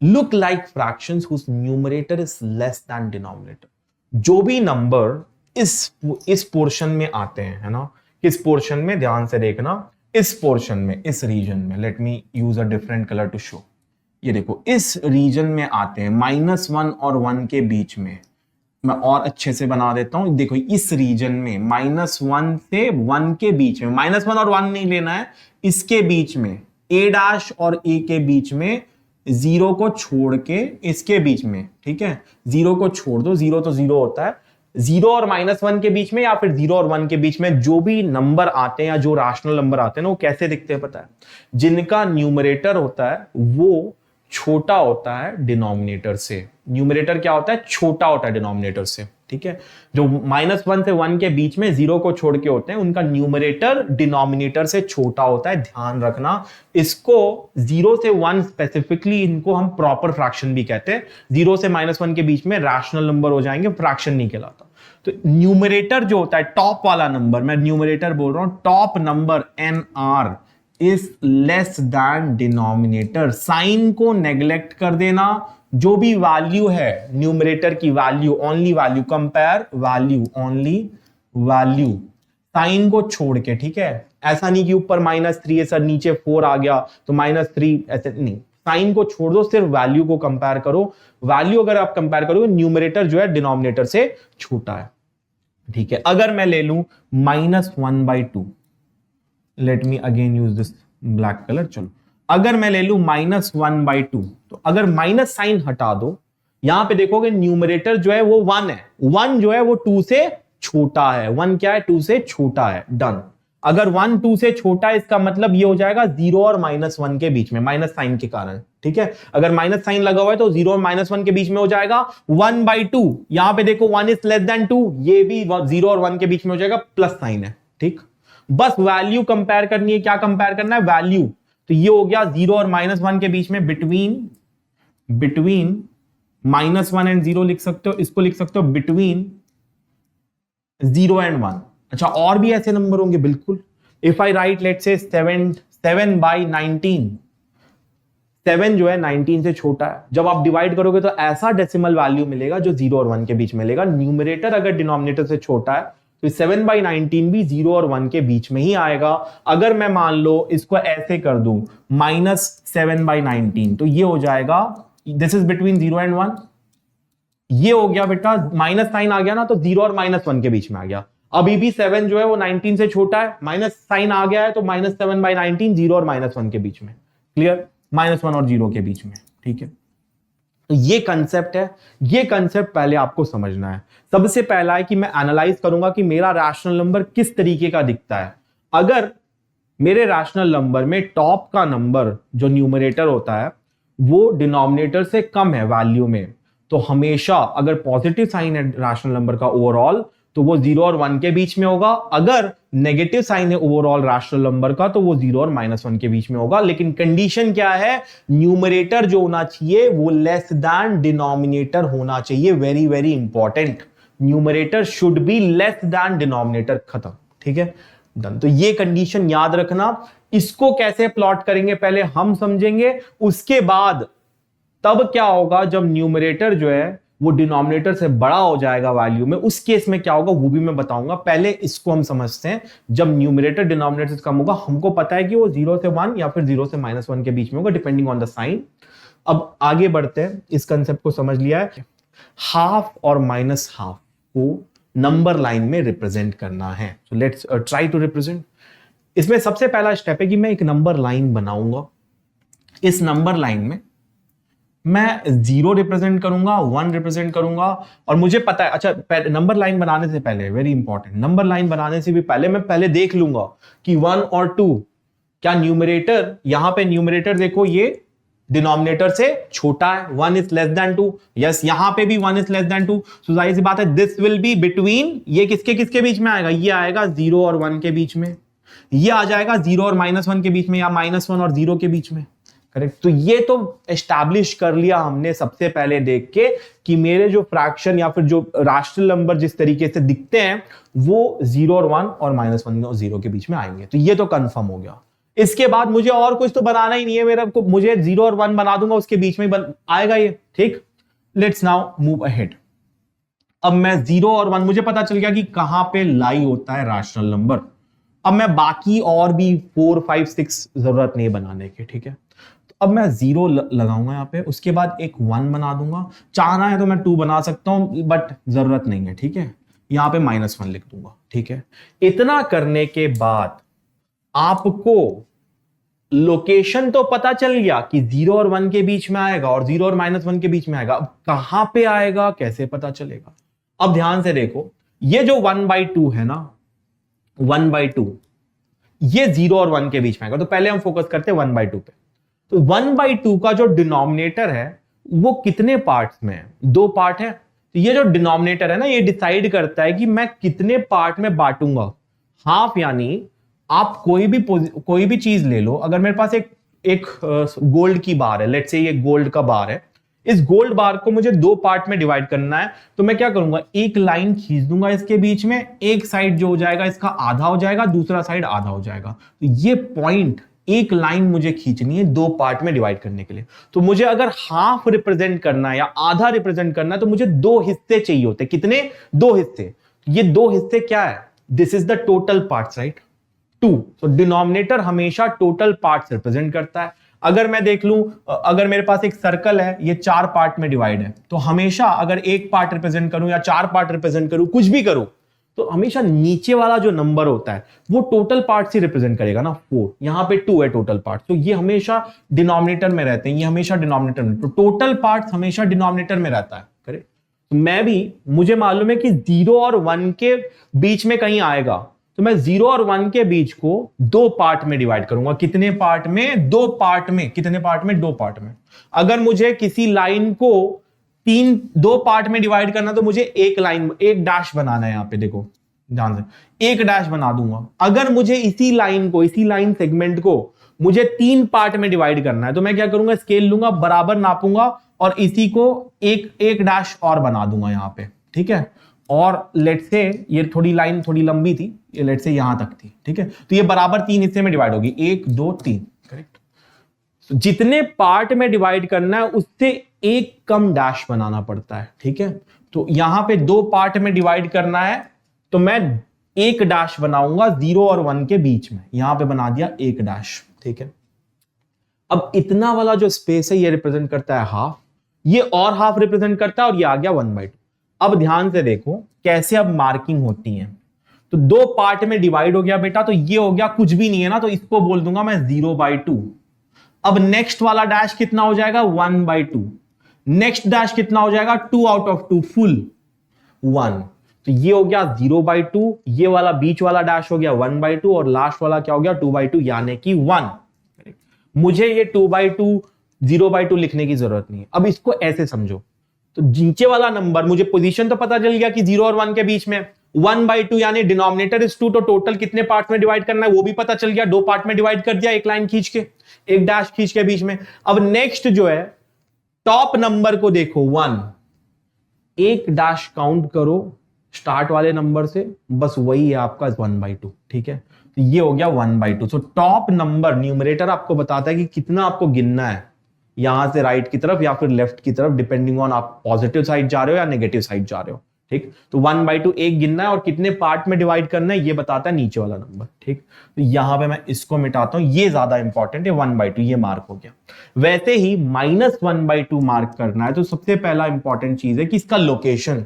look like fractions whose numerator is less than denominator. जो भी नंबर इस पोर्शन में आते हैं, है ना, किस पोर्शन में, ध्यान से देखना, इस पोर्शन में, इस रीजन में, let me use a different colour to show. ये देखो इस रीजन में आते हैं, -1 और 1 के बीच में, मैं और अच्छे से बना देता हूं, देखो इस रीजन में -1 से 1 के बीच में, -1 और 1 नहीं लेना है, इसके बीच में a' और a के बीच में, 0 को छोड़ के इसके बीच में, ठीक है, 0 को छोड़ दो, 0 तो 0 होता है, जीरो और -1 के बीच में या फिर 0 और 1 के बीच में जो भी नंबर आते हैं या जो राशनल नंबर आते हैं ना, वो कैसे दिखते हैं पता है? जिनका न्यूमरेटर होता है वो छोटा होता है डिनोमिनेटर से। न्यूमरेटर क्या होता है? छोटा होता है डिनोमिनेटर से, ठीक है। जो -1 से 1 के बीच में 0 को छोड़ के होते हैं, उनका न्यूमरेटर डिनोमिनेटर से छोटा होता है। ध्यान रखना इसको। 0 से 1 स्पेसिफिकली इनको हम प्रॉपर फ्रैक्शन भी कहते हैं। 0 से -1 के बीच में रैशनल नंबर हो जाएंगे, फ्रैक्शन नहीं कहलाता। तो न्यूमरेटर जो होता है, टॉप वाला नंबर, मैं न्यूमरेटर बोल रहा हूं, top number NR is less than denominator. Sign को नेग्लेक्ट कर देना। जो भी वैल्यू है न्यूमरेटर की value, only value, compare value, only value, sign को छोड़ के, ठीक है। ऐसा नहीं कि ऊपर -3 है सर, नीचे 4 आ गया तो -3, ऐसे नहीं। साइन को छोड़ दो, सिर्फ वैल्यू को कंपेयर करो। वैल्यू अगर आप कंपेयर करोगे, न्यूमरेटर जो है डिनोमिनेटर से छोटा है, ठीक है। अगर मैं ले लूं -1/2, let me again use this black colour. चलो, अगर मैं ले लूं -1/2, तो अगर माइनस साइन हटा दो, यहां पे देखोगे न्यूमरेटर जो है वो 1 है। 1 जो है वो 2 से छोटा है। 1 क्या है? 2 से छोटा है। डन। अगर 1 2 से छोटा है, इसका मतलब ये हो जाएगा 0 और -1 के बीच में, माइनस साइन के कारण, ठीक है। अगर माइनस साइन लगा हुआ है तो 0 और -1 के बीच में हो जाएगा 1/2। यहां पे देखो 1 इज लेस देन 2, ये भी 0 और 1 के बीच में हो जाएगा, प्लस साइन है, ठीक। बस वैल्यू कंपेयर करनी है। क्या कंपेयर करना है? वैल्यू। तो ये हो गया 0 और -1 के बीच में, बिटवीन -1 एंड 0 लिख सकते हो। इसको लिख सकते हो बिटवीन 0 एंड 1। अच्छा, और भी ऐसे नंबर होंगे, बिल्कुल। इफ आई राइट लेट से 7/19, 7 जो है 19 से छोटा है। जब आप डिवाइड करोगे तो ऐसा डेसिमल वैल्यू मिलेगा जो 0 और 1 के बीच में मिलेगा। न्यूमरेटर अगर डिनोमिनेटर से छोटा है तो 7/19 भी 0 और 1 के बीच में ही आएगा। अगर मैं मान लो इसको ऐसे कर दूं -7/19, तो ये हो जाएगा, दिस इज बिटवीन 0 एंड 1। ये हो गया बेटा, माइनस साइन आ गया ना, तो 0 और -1 के बीच में आ गया। अभी भी 7 जो है वो 19 से छोटा है, माइनस साइन आ गया है तो -7/19, 0 और -1 के बीच में। क्लियर? -1 और 0 के बीच में, ठीक है। तो ये कंसेप्ट है। ये कंसेप्ट पहले आपको समझना है। सबसे पहला है कि मैं एनालाइज करूंगा कि मेरा रैशनल नंबर किस तरीके का दिखता है। अगर मेरे रैशनल नंबर में टॉप का नंबर जो न्यूमरेटर होता है वो डिनोमिनेटर से कम है वैल्यू में, तो हमेशा अगर पॉजिटिव साइन है रैशनल नंबर का ओवरऑल, तो वो 0 और 1 के बीच में होगा। अगर नेगेटिव साइन है ओवरऑल रैशनल नंबर का, तो वो 0 और -1 के बीच में होगा। लेकिन कंडीशन क्या है? न्यूमरेटर जो होना चाहिए वो लेस दैन डिनोमिनेटर होना चाहिए। Very very important, numerator should be less than denominator. खत्म, ठीक है, डन। तो ये कंडीशन याद रखना। इसको कैसे प्लॉट करेंगे पहले हम समझेंगे, उसके बाद तब क्या होगा जब न्यूमरेटर जो है वो डिनोमिनेटर से बड़ा हो जाएगा वैल्यू में, उस केस में क्या होगा वो भी मैं बताऊंगा। पहले इसको हम समझते हैं। जब न्यूमरेटर डिनोमिनेटर से कम होगा, हमको पता है कि वो 0 से 1 या फिर 0 से -1 के बीच में होगा, डिपेंडिंग ऑन द साइन। अब आगे बढ़ते हैं। इस कंसेप्ट को समझ लिया है। हाफ और -हाफ को नंबर लाइन में रिप्रेजेंट करना है। So let's try to represent. इसमें सबसे पहला स्टेप है कि मैं एक नंबर लाइन बनाऊंगा। इस नंबर लाइन में मैं 0 रिप्रेजेंट करूंगा, 1 रिप्रेजेंट करूंगा, और मुझे पता है, अच्छा नंबर लाइन बनाने से पहले, वेरी इंपॉर्टेंट, नंबर लाइन बनाने से भी पहले मैं पहले देख लूंगा कि 1 और 2 क्या न्यूमरेटर, यहां पे न्यूमरेटर देखो ये डिनोमिनेटर से छोटा है, 1 इज लेस देन 2। यस, यहां पे भी 1 इज लेस देन 2। सो जाहिर सी बात है दिस विल बी बिटवीन, ये किसके किसके बीच में आएगा? ये आएगा 0 और 1 के बीच में। ये आ जाएगा 0 और -1 के बीच में, या -1 और 0 के बीच में। करेक्ट? तो ये तो एस्टैब्लिश कर लिया हमने सबसे पहले देख के कि मेरे जो फ्रैक्शन या फिर जो रैशनल नंबर जिस तरीके से दिखते हैं वो 0 और 1 और -1 और 0 के बीच में आएंगे। तो ये तो कंफर्म हो गया। इसके बाद मुझे और कुछ तो बनाना ही नहीं है मेरा को, मुझे 0 और 1 बना दूंगा, उसके बीच में आएगा ये, ठीक। Let's now move ahead. अब मैं 0 और 1 मुझे पता चल गया कि कहां पे लाई होता है रैशनल नंबर। अब मैं बाकी और भी 4 5 6 जरूरत नहीं बनाने की, ठीक है। अब मैं 0 लगाऊंगा यहां पे, उसके बाद एक 1 बना दूंगा। चाहना है तो मैं 2 बना सकता हूं, बट जरूरत नहीं है, ठीक है। यहां पे -1 लिख दूंगा, ठीक है। इतना करने के बाद आपको लोकेशन तो पता चल गया कि 0 और 1 के बीच में आएगा और 0 और -1 के बीच में आएगा। अब कहां पे आएगा कैसे पता चलेगा? अब ध्यान से देखो, ये जो 1/2 है ना, 1/2 ये 0 और 1 के बीच में आएगा। तो पहले हम फोकस करते हैं 1/2 पे। तो 1/2 का जो डिनोमिनेटर है वो कितने पार्ट्स में है? 2 पार्ट है। तो ये जो डिनोमिनेटर है ना, ये डिसाइड करता है कि मैं कितने पार्ट में बांटूंगा। हाफ यानी आप कोई भी चीज ले लो। अगर मेरे पास एक गोल्ड की बार है, लेट्स से ये गोल्ड का बार है, इस गोल्ड बार को मुझे 2 पार्ट में डिवाइड करना है। तो मैं क्या करूंगा, एक लाइन खींच दूंगा इसके बीच में, एक साइड जो हो जाएगा इसका आधा हो जाएगा, दूसरा साइड आधा हो जाएगा। तो ये पॉइंट, एक लाइन मुझे खींचनी है 2 पार्ट में डिवाइड करने के लिए। तो मुझे अगर हाफ रिप्रेजेंट करना है या आधा रिप्रेजेंट करना है तो मुझे 2 हिस्से चाहिए होते। कितने? 2 हिस्से। ये 2 हिस्से क्या है? This is the total parts, right? 2। तो डिनोमिनेटर हमेशा टोटल पार्ट्स रिप्रेजेंट करता है। अगर मैं देख लूं, अगर मेरे पास एक सर्कल है, ये 4 पार्ट में डिवाइड है, तो हमेशा अगर एक पार्ट रिप्रेजेंट करूं या 4 पार्ट रिप्रेजेंट करूं, कुछ भी करूं, तो हमेशा नीचे वाला जो नंबर होता है वो टोटल पार्ट्स ही रिप्रेजेंट करेगा ना। 4, यहां पे 2 है टोटल पार्ट, तो ये हमेशा डिनोमिनेटर में रहते हैं, ये हमेशा डिनोमिनेटर में। तो टोटल पार्ट्स हमेशा डिनोमिनेटर में रहता है, करेक्ट? तो मुझे मालूम है कि 0 और 1 के बीच में कहीं आएगा, तो मैं 0 और 1 के बीच को 2 पार्ट में डिवाइड करूंगा। कितने पार्ट में? 2 पार्ट में। कितने पार्ट में? 2 पार्ट में। अगर मुझे किसी लाइन को 2 पार्ट में डिवाइड करना, तो मुझे एक डैश बनाना है। यहां पे देखो ध्यान से, एक डैश बना दूंगा। अगर मुझे इसी लाइन सेगमेंट को मुझे 3 पार्ट में डिवाइड करना है, तो मैं क्या करूंगा, स्केल लूंगा, बराबर नापूंगा और इसी को एक डैश और बना दूंगा यहां पे, ठीक है? और लेट्स से ये लाइन थोड़ी लंबी थी, ये लेट्स से यहां तक थी, ठीक है? तो ये बराबर 3 हिस्से में डिवाइड होगी, 1 2 3, करेक्ट? तो जितने पार्ट में डिवाइड करना है उससे एक कम डैश बनाना पड़ता है, ठीक है? तो यहां पे 2 पार्ट में डिवाइड करना है, तो मैं एक डैश बनाऊंगा 0 और 1 के बीच में, यहां पे बना दिया एक डैश, ठीक है? अब इतना वाला जो स्पेस है ये रिप्रेजेंट करता है हाफ, ये और हाफ रिप्रेजेंट करता है, और ये आ गया 1/2। अब ध्यान से देखो कैसे अब मार्किंग होती है। तो 2 पार्ट में डिवाइड हो गया बेटा, तो ये हो गया, कुछ भी नहीं है ना, तो इसको बोल दूंगा मैं 0/2। अब नेक्स्ट वाला डैश कितना हो जाएगा? 1/2। नेक्स्ट डैश कितना हो जाएगा? 2 आउट ऑफ 2, फुल 1। तो ये हो गया 0/2, ये वाला बीच वाला डैश हो गया 1/2, और लास्ट वाला क्या हो गया? 2/2, यानी कि 1। मुझे ये 2/2 0/2 लिखने की जरूरत नहीं है। अब इसको ऐसे समझो, तो नीचे वाला नंबर, मुझे पोजीशन तो पता चल गया कि 0 और 1 के बीच में 1/2 यानी डिनोमिनेटर इज 2, तो टोटल कितने पार्ट में डिवाइड करना है वो भी पता चल गया। 2 पार्ट में डिवाइड कर दिया, एक लाइन खींच के, एक डैश खींच के बीच में। अब नेक्स्ट जो है, टॉप नंबर को देखो 1, एक डैश काउंट करो स्टार्ट वाले नंबर से, बस वही है आपका 1/2, ठीक है? तो ये हो गया 1/2। तो टॉप नंबर, न्यूमरेटर आपको बताता है कि कितना आपको गिनना है, यहां से राइट की तरफ या फिर लेफ्ट की तरफ, डिपेंडिंग ऑन आप पॉजिटिव साइड जा रहे हो या नेगेटिव साइड जा रहे हो, ठीक? तो 1/2 एक गिनना है, और कितने पार्ट में डिवाइड करना है ये बताता है नीचे वाला नंबर, ठीक? तो यहां पे मैं इसको मिटाता हूं, ये ज्यादा इंपॉर्टेंट है। 1/2 ये मार्क हो गया। वैसे ही -1/2 मार्क करना है, तो सबसे पहला इंपॉर्टेंट चीज है कि इसका लोकेशन,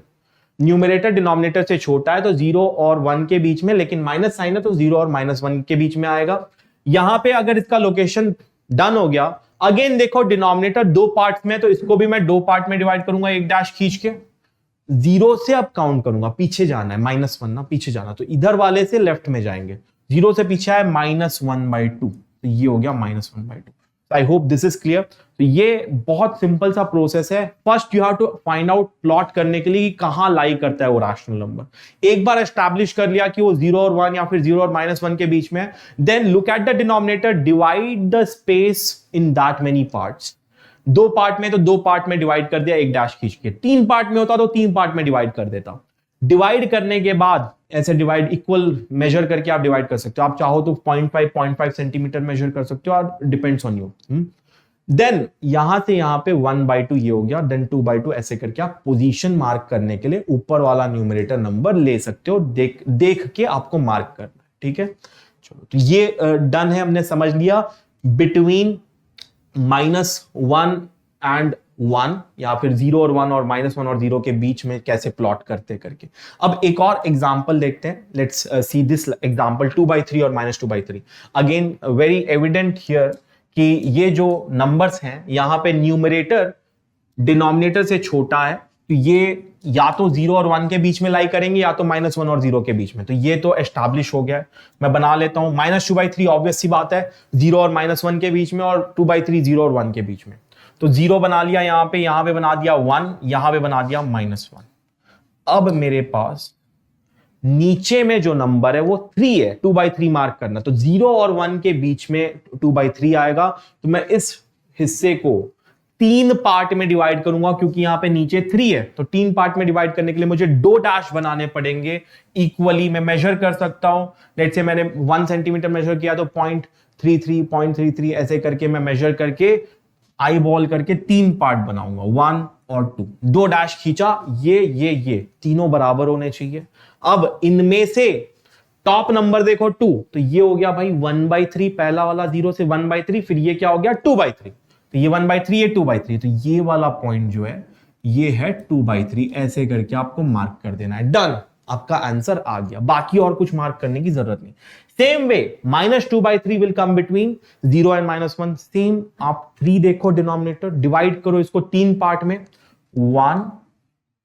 न्यूमरेटर डिनोमिनेटर से छोटा है तो 0 और 1 के बीच में, लेकिन माइनस साइन है तो 0 और -1 के बीच में आएगा। यहां पे अगर इसका लोकेशन डन हो गया, अगेन देखो डिनोमिनेटर 2 पार्ट्स में, तो इसको भी मैं 2 पार्ट में डिवाइड करूंगा, एक डैश खींच के। 0 से अब काउंट करूंगा, पीछे जाना है, -1 ना, पीछे जाना, तो इधर वाले से लेफ्ट में जाएंगे। 0 से पीछे है -1/2, तो ये हो गया -1/2। I hope this is clear. तो ये बहुत सिंपल सा प्रोसेस है। First you have to find out, plot करने के लिए कहां लाई करता है वो रैशनल नंबर। एक बार एस्टैब्लिश कर लिया कि वो 0 और 1 या फिर 0 और -1 के बीच में है, then look at the denominator, divide the space in that many parts. 2 part में तो 2 पार्ट में डिवाइड कर दिया, एक डैश खींच के। 3 पार्ट में होता तो 3 पार्ट में डिवाइड कर देता। डिवाइड करने के बाद ऐसे डिवाइड, इक्वल मेजर करके आप डिवाइड कर सकते हो। आप चाहो तो 0.5 सेंटीमीटर मेजर कर सकते हो, और डिपेंड्स ऑन यू। देन यहां से यहां पे 1/2 ये हो गया, देन 2/2, ऐसे करके आप पोजीशन मार्क करने के लिए ऊपर वाला न्यूमरेटर नंबर ले सकते हो। देख के आपको मार्क करना है, ठीक है? चलो, तो ये डन है, हमने समझ लिया बिटवीन -1 एंड 1, या फिर 0 और 1 और -1 और 0 के बीच में कैसे प्लॉट करते करके। अब एक और एग्जांपल देखते हैं। लेट्स सी दिस एग्जांपल, 2/3 और -2/3। अगेन वेरी एविडेंट हियर कि ये जो नंबर्स हैं, यहां पे न्यूमरेटर डिनोमिनेटर से छोटा है, तो ये या तो 0 और 1 के बीच में लाई करेंगे या तो -1 और 0 के बीच में। तो ये तो एस्टैब्लिश हो गया है। मैं बना लेता हूं -2/3 ऑब्वियस सी बात है, 0 और -1 के बीच में, और 2/3 0 और 1 के बीच में। तो 0 बना लिया यहां पे बना दिया 1, यहां पे बना दिया -1। अब मेरे पास नीचे में जो नंबर है वो 3 है, 2/3 मार्क करना। तो 0 और 1 के बीच में 2/3 आएगा। तो मैं इस हिस्से को 3 पार्ट में डिवाइड करूंगा, क्योंकि यहां पे नीचे 3 है। तो 3 पार्ट में डिवाइड करने के लिए मुझे 2 डैश बनाने पड़ेंगे इक्वली। मैं मेजर कर सकता हूं, लेट्स से मैंने 1 सेंटीमीटर मेजर किया तो 0.33 ऐसे करके मैं मेजर करके आई बॉल करके 3 पार्ट बनाऊंगा, 1 और 2। 2 डैश खींचा, ये तीनों बराबर होने चाहिए। अब इनमें से टॉप नंबर देखो 2, तो ये हो गया भाई 1/3, पहला वाला 0 से 1/3, फिर ये क्या हो गया 2/3। तो ये 1/3, ये 2/3, तो ये वाला पॉइंट जो है ये है 2/3। ऐसे करके आपको मार्क कर देना है। डन, आपका आंसर आ गया। बाकी और कुछ मार्क करने की जरूरत नहीं। Same way -2/3 will come between 0 and -1। Same आप 3 देखो डिनोमिनेटर, डिवाइड करो इसको 3 पार्ट में, 1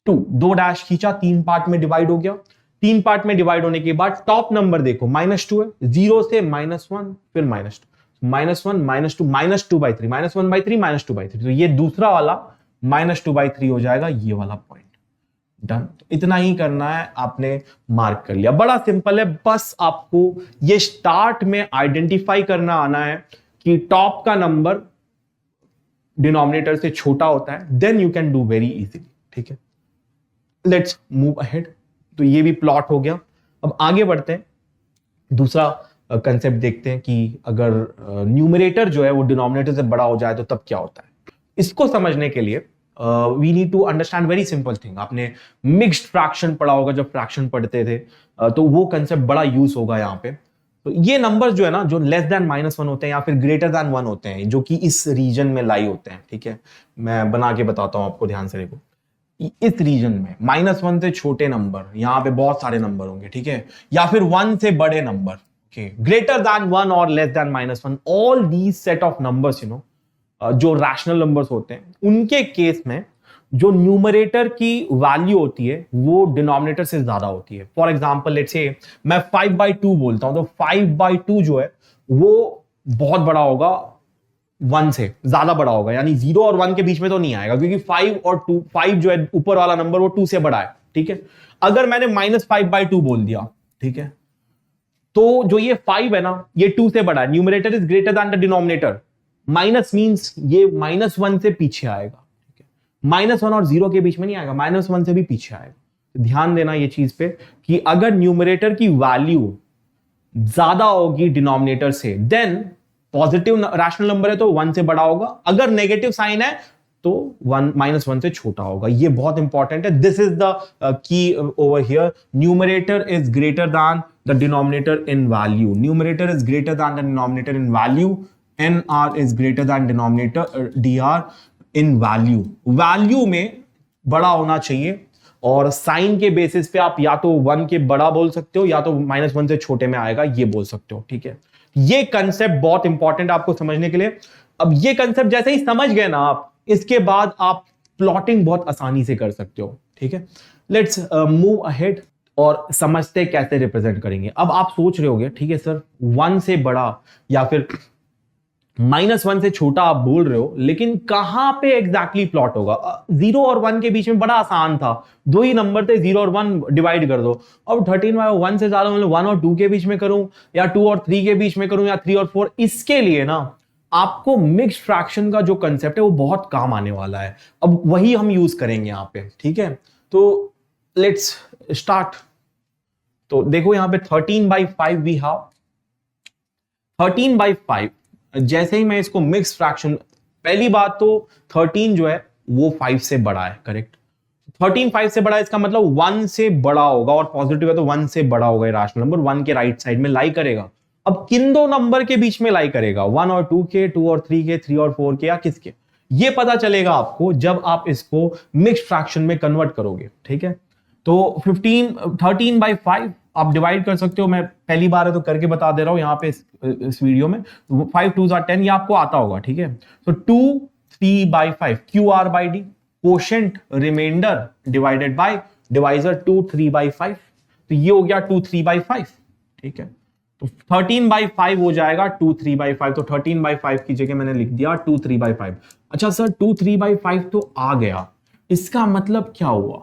2, 2 डैश खींचा, 3 पार्ट में डिवाइड हो गया। 3 पार्ट में डिवाइड होने के बाद टॉप नंबर देखो -2 है, 0 से -1 फिर -2, -1 -2 -2/3, -1/3 -2/3। तो ये दूसरा वाला -2/3 हो जाएगा, ये वाला पॉइंट। डन। तो इतना ही करना है, आपने मार्क कर लिया। बड़ा सिंपल है, बस आपको ये स्टार्ट में आइडेंटिफाई करना आना है कि टॉप का नंबर डिनोमिनेटर से छोटा होता है, then you can do very easily. ठीक है, लेट्स मूव अहेड। तो ये भी प्लॉट हो गया। अब आगे बढ़ते हैं, दूसरा कंसेप्ट देखते हैं कि अगर न्यूमरेटर जो है वो डिनोमिनेटर से बड़ा हो जाए तो तब क्या होता है। इसको समझने के लिए we need to understand very simple thing. आपने मिक्स्ड फ्रैक्शन पढ़ा होगा जब फ्रैक्शन पढ़ते थे, तो वो कंसेप्ट बड़ा यूज होगा यहाँ पे। तो ये नंबर्स जो है ना, जो लेस देन -1 होते हैं या फिर ग्रेटर देन 1 होते हैं, जो कि इस रीजन में लाई होते हैं। ठीक है, मैं बना के बताता हूं आपको, ध्यान से देखो। इस रीजन में -1 से छोटे नंबर, यहां पे बहुत सारे नंबर होंगे, ठीक है, या फिर 1 से बड़े नंबर, ओके, ग्रेटर देन 1 और less than -1, all these set of numbers, you know, जो रैशनल नंबर्स होते हैं, उनके केस में जो न्यूमरेटर की वैल्यू होती है वो डिनोमिनेटर से ज्यादा होती है। फॉर एग्जांपल लेट्स से मैं 5/2 बोलता हूं, तो 5/2 जो है वो बहुत बड़ा होगा, 1 से ज्यादा बड़ा होगा, यानी 0 और 1 के बीच में तो नहीं आएगा, क्योंकि 5 और 2, 5 जो है ऊपर वाला नंबर वो 2 से बड़ा है। ठीक है, अगर मैंने -5/2 बोल दिया, ठीक है, तो जो ये 5 है ना, ये 2 से बड़ा है, numerator is greater than the denominator, minus means ये -1 से पीछे आएगा। -1 और 0 के बीच में नहीं आएगा, -1 से भी पीछे आएगा। तो ध्यान देना ये चीज पे कि अगर न्यूमरेटर की वैल्यू ज्यादा होगी डिनोमिनेटर से, देन पॉजिटिव रैशनल नंबर है तो 1 से बड़ा होगा, अगर नेगेटिव साइन है तो -1 से छोटा होगा। ये बहुत इंपॉर्टेंट है। This is the key over here. Numerator is greater than the denominator in value. Numerator is greater than the denominator in value. NR is greater than denominator DR in value। Value में बड़ा होना चाहिए, और sign के basis पे आप या तो 1 के बड़ा बोल सकते हो या तो -1 से छोटे में आएगा, ये बोल सकते हो। ठीक है, ये कंसेप्ट बहुत इंपॉर्टेंट है आपको समझने के लिए। अब ये कंसेप्ट जैसे ही समझ गए ना आप, इसके बाद आप प्लॉटिंग बहुत आसानी से कर सकते हो। ठीक है, लेट्स मूव अहेड और समझते कैसे रिप्रेजेंट करेंगे। अब आप सोच रहे होगे, ठीक है सर, 1 से बड़ा या फिर -1 से छोटा आप बोल रहे हो, लेकिन कहां पे एग्जैक्टली प्लॉट होगा? 0 और 1 के बीच में बड़ा आसान था, 2 ही नंबर थे, 0 और 1 डिवाइड कर दो। अब 13/1 से ज्यादा, मतलब 1 और 2 के बीच में करूं या 2 और 3 के बीच में करूं या 3 और 4, इसके लिए ना आपको मिक्स्ड फ्रैक्शन का जो कंसेप्ट है वो बहुत काम आने वाला है। अब वही हम यूज करेंगे यहां पे। ठीक है, तो लेट्स स्टार्ट। तो देखो यहां पे 13/5 वी हैव 13/5। जैसे ही मैं इसको मिक्स फ्रैक्शन, पहली बात तो 13 जो है वो 5 से बड़ा है, करेक्ट। 13 5 से बड़ा है, इसका मतलब 1 से बड़ा होगा, और पॉजिटिव है तो 1 से बड़ा होगा। रैशनल नंबर 1 के राइट साइड में लाई करेगा। अब किन दो नंबर के बीच में लाई करेगा? 1 और 2 के, 2 और 3 के, 3 और 4 के, या किसके? ये पता चलेगा आपको जब आप इसको मिक्स फ्रैक्शन में कन्वर्ट करोगे। ठीक है, तो 13/5 आप डिवाइड कर सकते हो। मैं पहली बार है तो करके बता दे रहा हूं यहाँ पे इस वीडियो में। 5 2s are 10, ये आपको आता होगा। ठीक है, तो 2 3/5 QR/D, quotient remainder divided by divisor 2 3/5, तो ये हो गया 2 3/5, ठीक है। तो 13/5 हो जाएगा 2 3/5, तो 13/5 की जगह मैंने लिख दिया 2 3/5। अच्छा सर 2 3/5 तो आ गया, इसका मतलब क्या हुआ?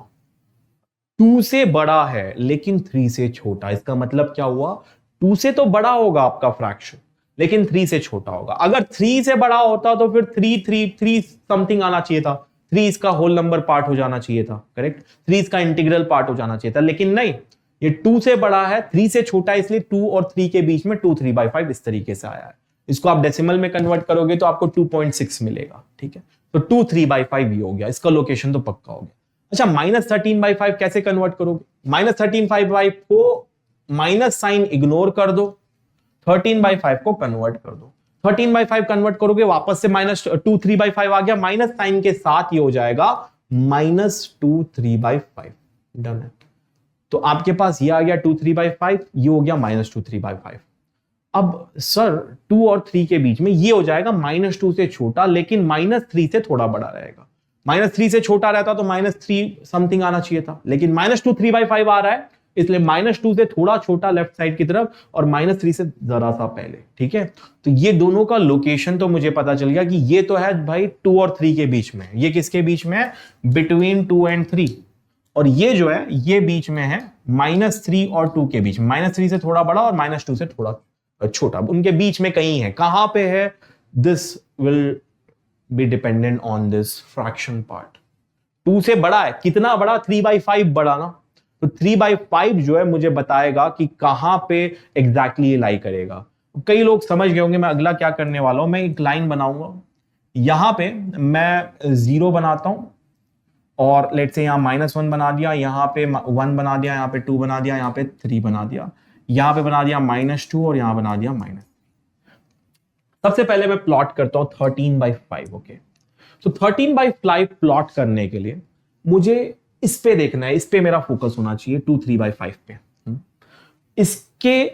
2 से बड़ा है लेकिन 3 से छोटा, इसका मतलब क्या हुआ? 2 से तो बड़ा होगा आपका फ्रैक्शन, लेकिन 3 से छोटा होगा। अगर 3 से बड़ा होता तो फिर 3 समथिंग आना चाहिए था, 3 इसका होल नंबर पार्ट हो जाना चाहिए था, करेक्ट, 3 इसका इंटीग्रल पार्ट हो जाना चाहिए था, लेकिन नहीं, ये 2 से बड़ा है, 3 से छोटा है, इसलिए 2 और 3 के बीच में 2 3/5 इस तरीके से आया है। इसको आप डेसिमल में कन्वर्ट करोगे तो आपको 2.6 मिलेगा, ठीक है। तो 2 3/5 ये हो गया, इसका लोकेशन तो पक्का हो गया। अच्छा -13/5 कैसे कन्वर्ट करोगे? -13/5 को माइनस साइन इग्नोर कर दो, 13/5 को कन्वर्ट कर दो। 13/5 कन्वर्ट करोगे वापस से -2 3/5 आ गया, माइनस साइन के साथ ये हो जाएगा -2 3/5, डन है। तो आपके पास ये आ गया 2 3/5, ये हो गया -2 3/5। अब सर 2 और 3 के बीच में ये हो जाएगा -2 से छोटा, लेकिन -3 से थोड़ा बड़ा रहेगा। -3 से छोटा रहता तो -3 समथिंग आना चाहिए था, लेकिन -2 3/5 आ रहा है, इसलिए -2 से थोड़ा छोटा लेफ्ट साइड की तरफ और -3 से जरा सा पहले, ठीक है। तो ये दोनों का लोकेशन तो मुझे पता चल गया कि ये तो है भाई 2 और 3 के बीच में, ये किसके बीच में है? Between 2 and 3। और ये जो है ये बीच में है -3 और 2 के बीच में, -3 से थोड़ा बड़ा और -2 से थोड़ा छोटा, उनके बीच में कहीं है। कहां पे है? This will be dependent on this fraction part. 2 से बड़ा है, कितना बड़ा? 3/5 बड़ा ना, तो 3/5 जो है मुझे बताएगा कि कहां पे एग्जैक्टली ये लाई करेगा। कई लोग समझ गए होंगे मैं अगला क्या करने वाला हूं। मैं एक लाइन बनाऊंगा, यहां पे मैं 0 बनाता हूं, और लेट से यहां -1 बना दिया, यहां पे 1 बना दिया, यहां पे 2 बना दिया, यहां पे 3 बना दिया, यहां पे बना दिया -2 और यहां बना दिया -। सबसे पहले मैं प्लॉट करता हूं 13/5, ओके। तो 13/5 प्लॉट करने के लिए मुझे इस पे देखना है, इस पे मेरा फोकस होना चाहिए 2 3/5 पे। इसके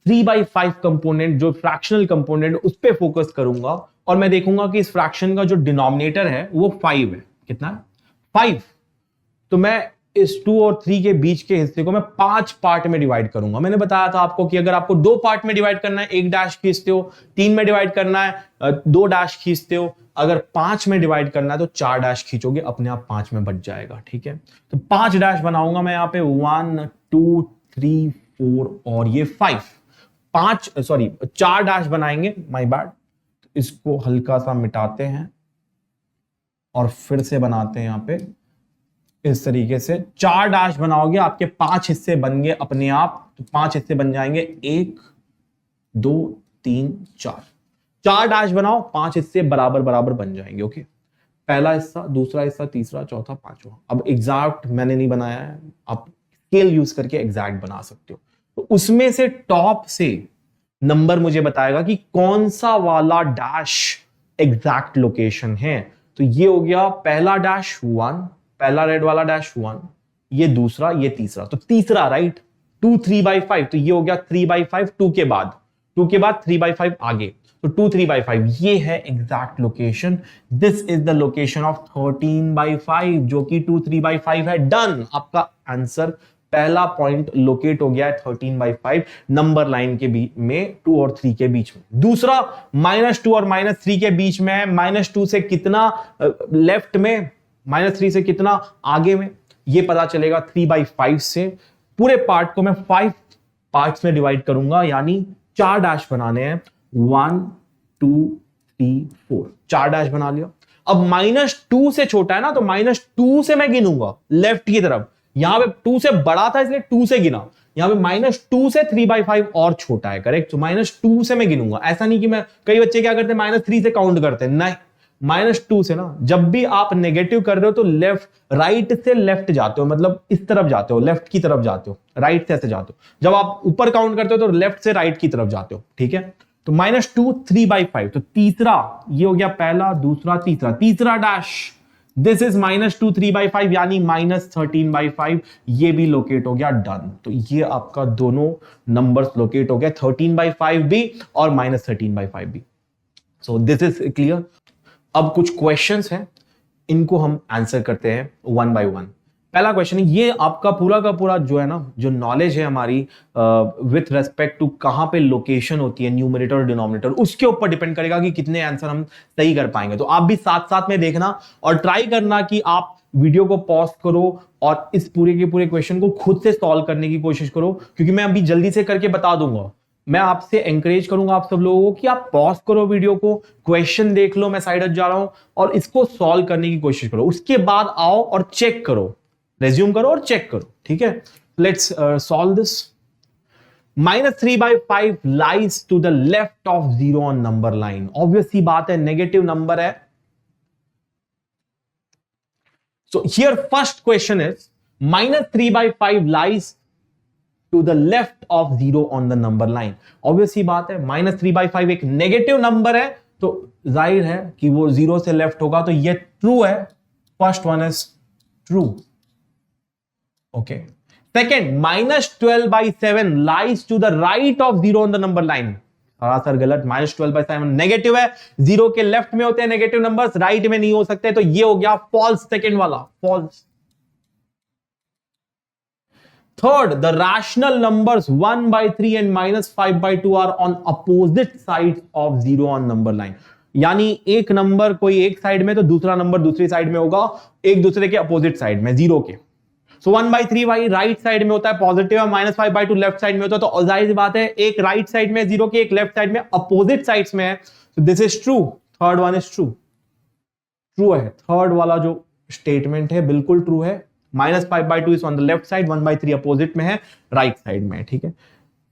3/5 कंपोनेंट जो फ्रैक्शनल कंपोनेंट उस पे फोकस करूंगा, और मैं देखूंगा कि इस फ्रैक्शन का जो डिनोमिनेटर है वो 5 है। कितना है? 5। तो मैं इस 2 और 3 के बीच के हिस्से को मैं 5 पार्ट में डिवाइड करूंगा। मैंने बताया था आपको कि अगर आपको 2 पार्ट में डिवाइड करना है 1 डैश खींचते हो, 3 में डिवाइड करना है 2 डैश खींचते हो, अगर 5 में डिवाइड करना है तो 4 डैश खींचोगे, अपने आप 5 में बच जाएगा, ठीक है। तो 5 डैश बनाऊंगा मैं यहां पे 1 2 3 4 और ये 5, 4 डैश बनाएंगे, माय बैड। इसको हल्का सा मिटाते हैं और फिर से बनाते हैं यहां पे इस तरीके से। 4 डैश बनाओगे, आपके 5 हिस्से बन गए अपने आप, तो 5 हिस्से बन जाएंगे 1 2 3 4। 4 डैश बनाओ, 5 हिस्से बराबर बराबर बन जाएंगे, ओके। पहला हिस्सा, दूसरा हिस्सा, तीसरा, चौथा, पांचवा। अब एग्जैक्ट मैंने नहीं बनाया है, आप स्केल यूज करके एग्जैक्ट बना सकते हो। तो उसमें से टॉप से नंबर मुझे बताएगा कि कौन सा वाला डैश एग्जैक्ट लोकेशन है। तो ये हो गया पहला डैश 1, पहला रेड वाला डैश 1, ये दूसरा, ये तीसरा, तो तीसरा राइट 2 3/5, तो ये हो गया 3/5, 2 के बाद 3/5 आगे, तो 2 3/5 ये है exact location. This is the location of 13/5 जो कि 2 3/5 है। डन, आपका आंसर पहला पॉइंट लोकेट हो गया है 13/5 नंबर लाइन के बीच में, 2 और 3 के बीच में। दूसरा -2 और -3 के बीच में है, -2 से कितना लेफ्ट में, -3 से कितना आगे में, ये पता चलेगा 3/5 से। पूरे पार्ट को मैं 5 पार्ट्स में डिवाइड करूंगा, यानी 4 डैश बनाने हैं, 1 2 3 4, 4 डैश बना लिया। अब -2 से छोटा है ना, तो -2 से मैं गिनूंगा लेफ्ट की तरफ, यहां पे 2 से बड़ा था इसलिए 2 से गिना, यहां पे -2 से 3/5 और छोटा है, करेक्ट। तो -2 से मैं गिनूंगा, ऐसा नहीं कि मैं, कई बच्चे क्या करते हैं -3 से काउंट करते हैं, नहीं, -2 से ना। जब भी आप नेगेटिव कर रहे हो तो लेफ्ट, राइट से लेफ्ट जाते हो, मतलब इस तरफ जाते हो, लेफ्ट की तरफ जाते हो, राइट से ऐसे जाते हो। जब आप ऊपर काउंट करते हो तो लेफ्ट से राइट की तरफ जाते हो, ठीक है। तो -2 3/5, तो तीसरा ये हो गया, पहला, दूसरा, तीसरा, तीसरा डैश, दिस इज -2 3/5 यानी -13/5, ये भी लोकेट हो गया, डन। तो ये आपका दोनों नंबर्स लोकेट हो गया, 13/5 भी और -13/5 भी। So this is clear. अब कुछ क्वेश्चंस हैं, इनको हम आंसर करते हैं वन बाय वन। पहला क्वेश्चन है, ये आपका पूरा का पूरा जो है ना, जो नॉलेज है हमारी विथ रेस्पेक्ट टू कहां पे लोकेशन होती है न्यूमरेटर और डिनोमिनेटर, उसके ऊपर डिपेंड करेगा कि कितने आंसर हम सही कर पाएंगे। तो आप भी साथ साथ में देखना और ट्राई करना कि आप वीडियो को पॉज करो और इस पूरे के पूरे क्वेश्चन को खुद से सॉल्व करने की कोशिश करो, क्योंकि मैं अभी जल्दी से करके बता दूंगा। मैं आपसे एंकरेज करूंगा आप सब लोगों को कि आप पॉज करो वीडियो को, क्वेश्चन देख लो, मैं साइड हट जा रहा हूं, और इसको सॉल्व करने की कोशिश करो। उसके बाद आओ और चेक करो, रेज्यूम करो और चेक करो, ठीक है। Let's solve this. -3/5 lies to the left of 0 on number line. Obvious सी बात है, नेगेटिव नंबर है। So here first question is -3/5 lies to the left of 0 on the number line। Obvious ही बात है, -3/5 एक नेगेटिव नंबर है, तो जाहिर है कि वो 0 से लेफ्ट होगा, तो ये ट्रू है। First one is true. Okay, second, -12/7 lies to the right of 0 on the number line। Sir गलत, -12/7 नेगेटिव है, 0 के लेफ्ट में होते हैं नेगेटिव नंबर्स, राइट में नहीं हो सकते, तो ये हो गया फॉल्स, सेकेंड वाला false. Third, the rational numbers 1/3 and -5/2 are on opposite side of 0 on number line. यानी एक नंबर कोई एक साइड में, तो दूसरा नंबर दूसरी साइड में होगा, एक दूसरे के अपोजिट साइड में, 0 के। सो 1/3 भाई राइट साइड में होता है पॉजिटिव है, -5/2 लेफ्ट साइड में होता है, तो जाहिर सी बात है एक राइट साइड में 0 के, एक लेफ्ट साइड में, अपोजिट साइड्स में है, तो this is true. Third one is true, true है। थर्ड वाला जो स्टेटमेंट है बिल्कुल ट्रू है। -5/2 is on the left side, 1/3 opposite में है, राइट साइड में है, ठीक है।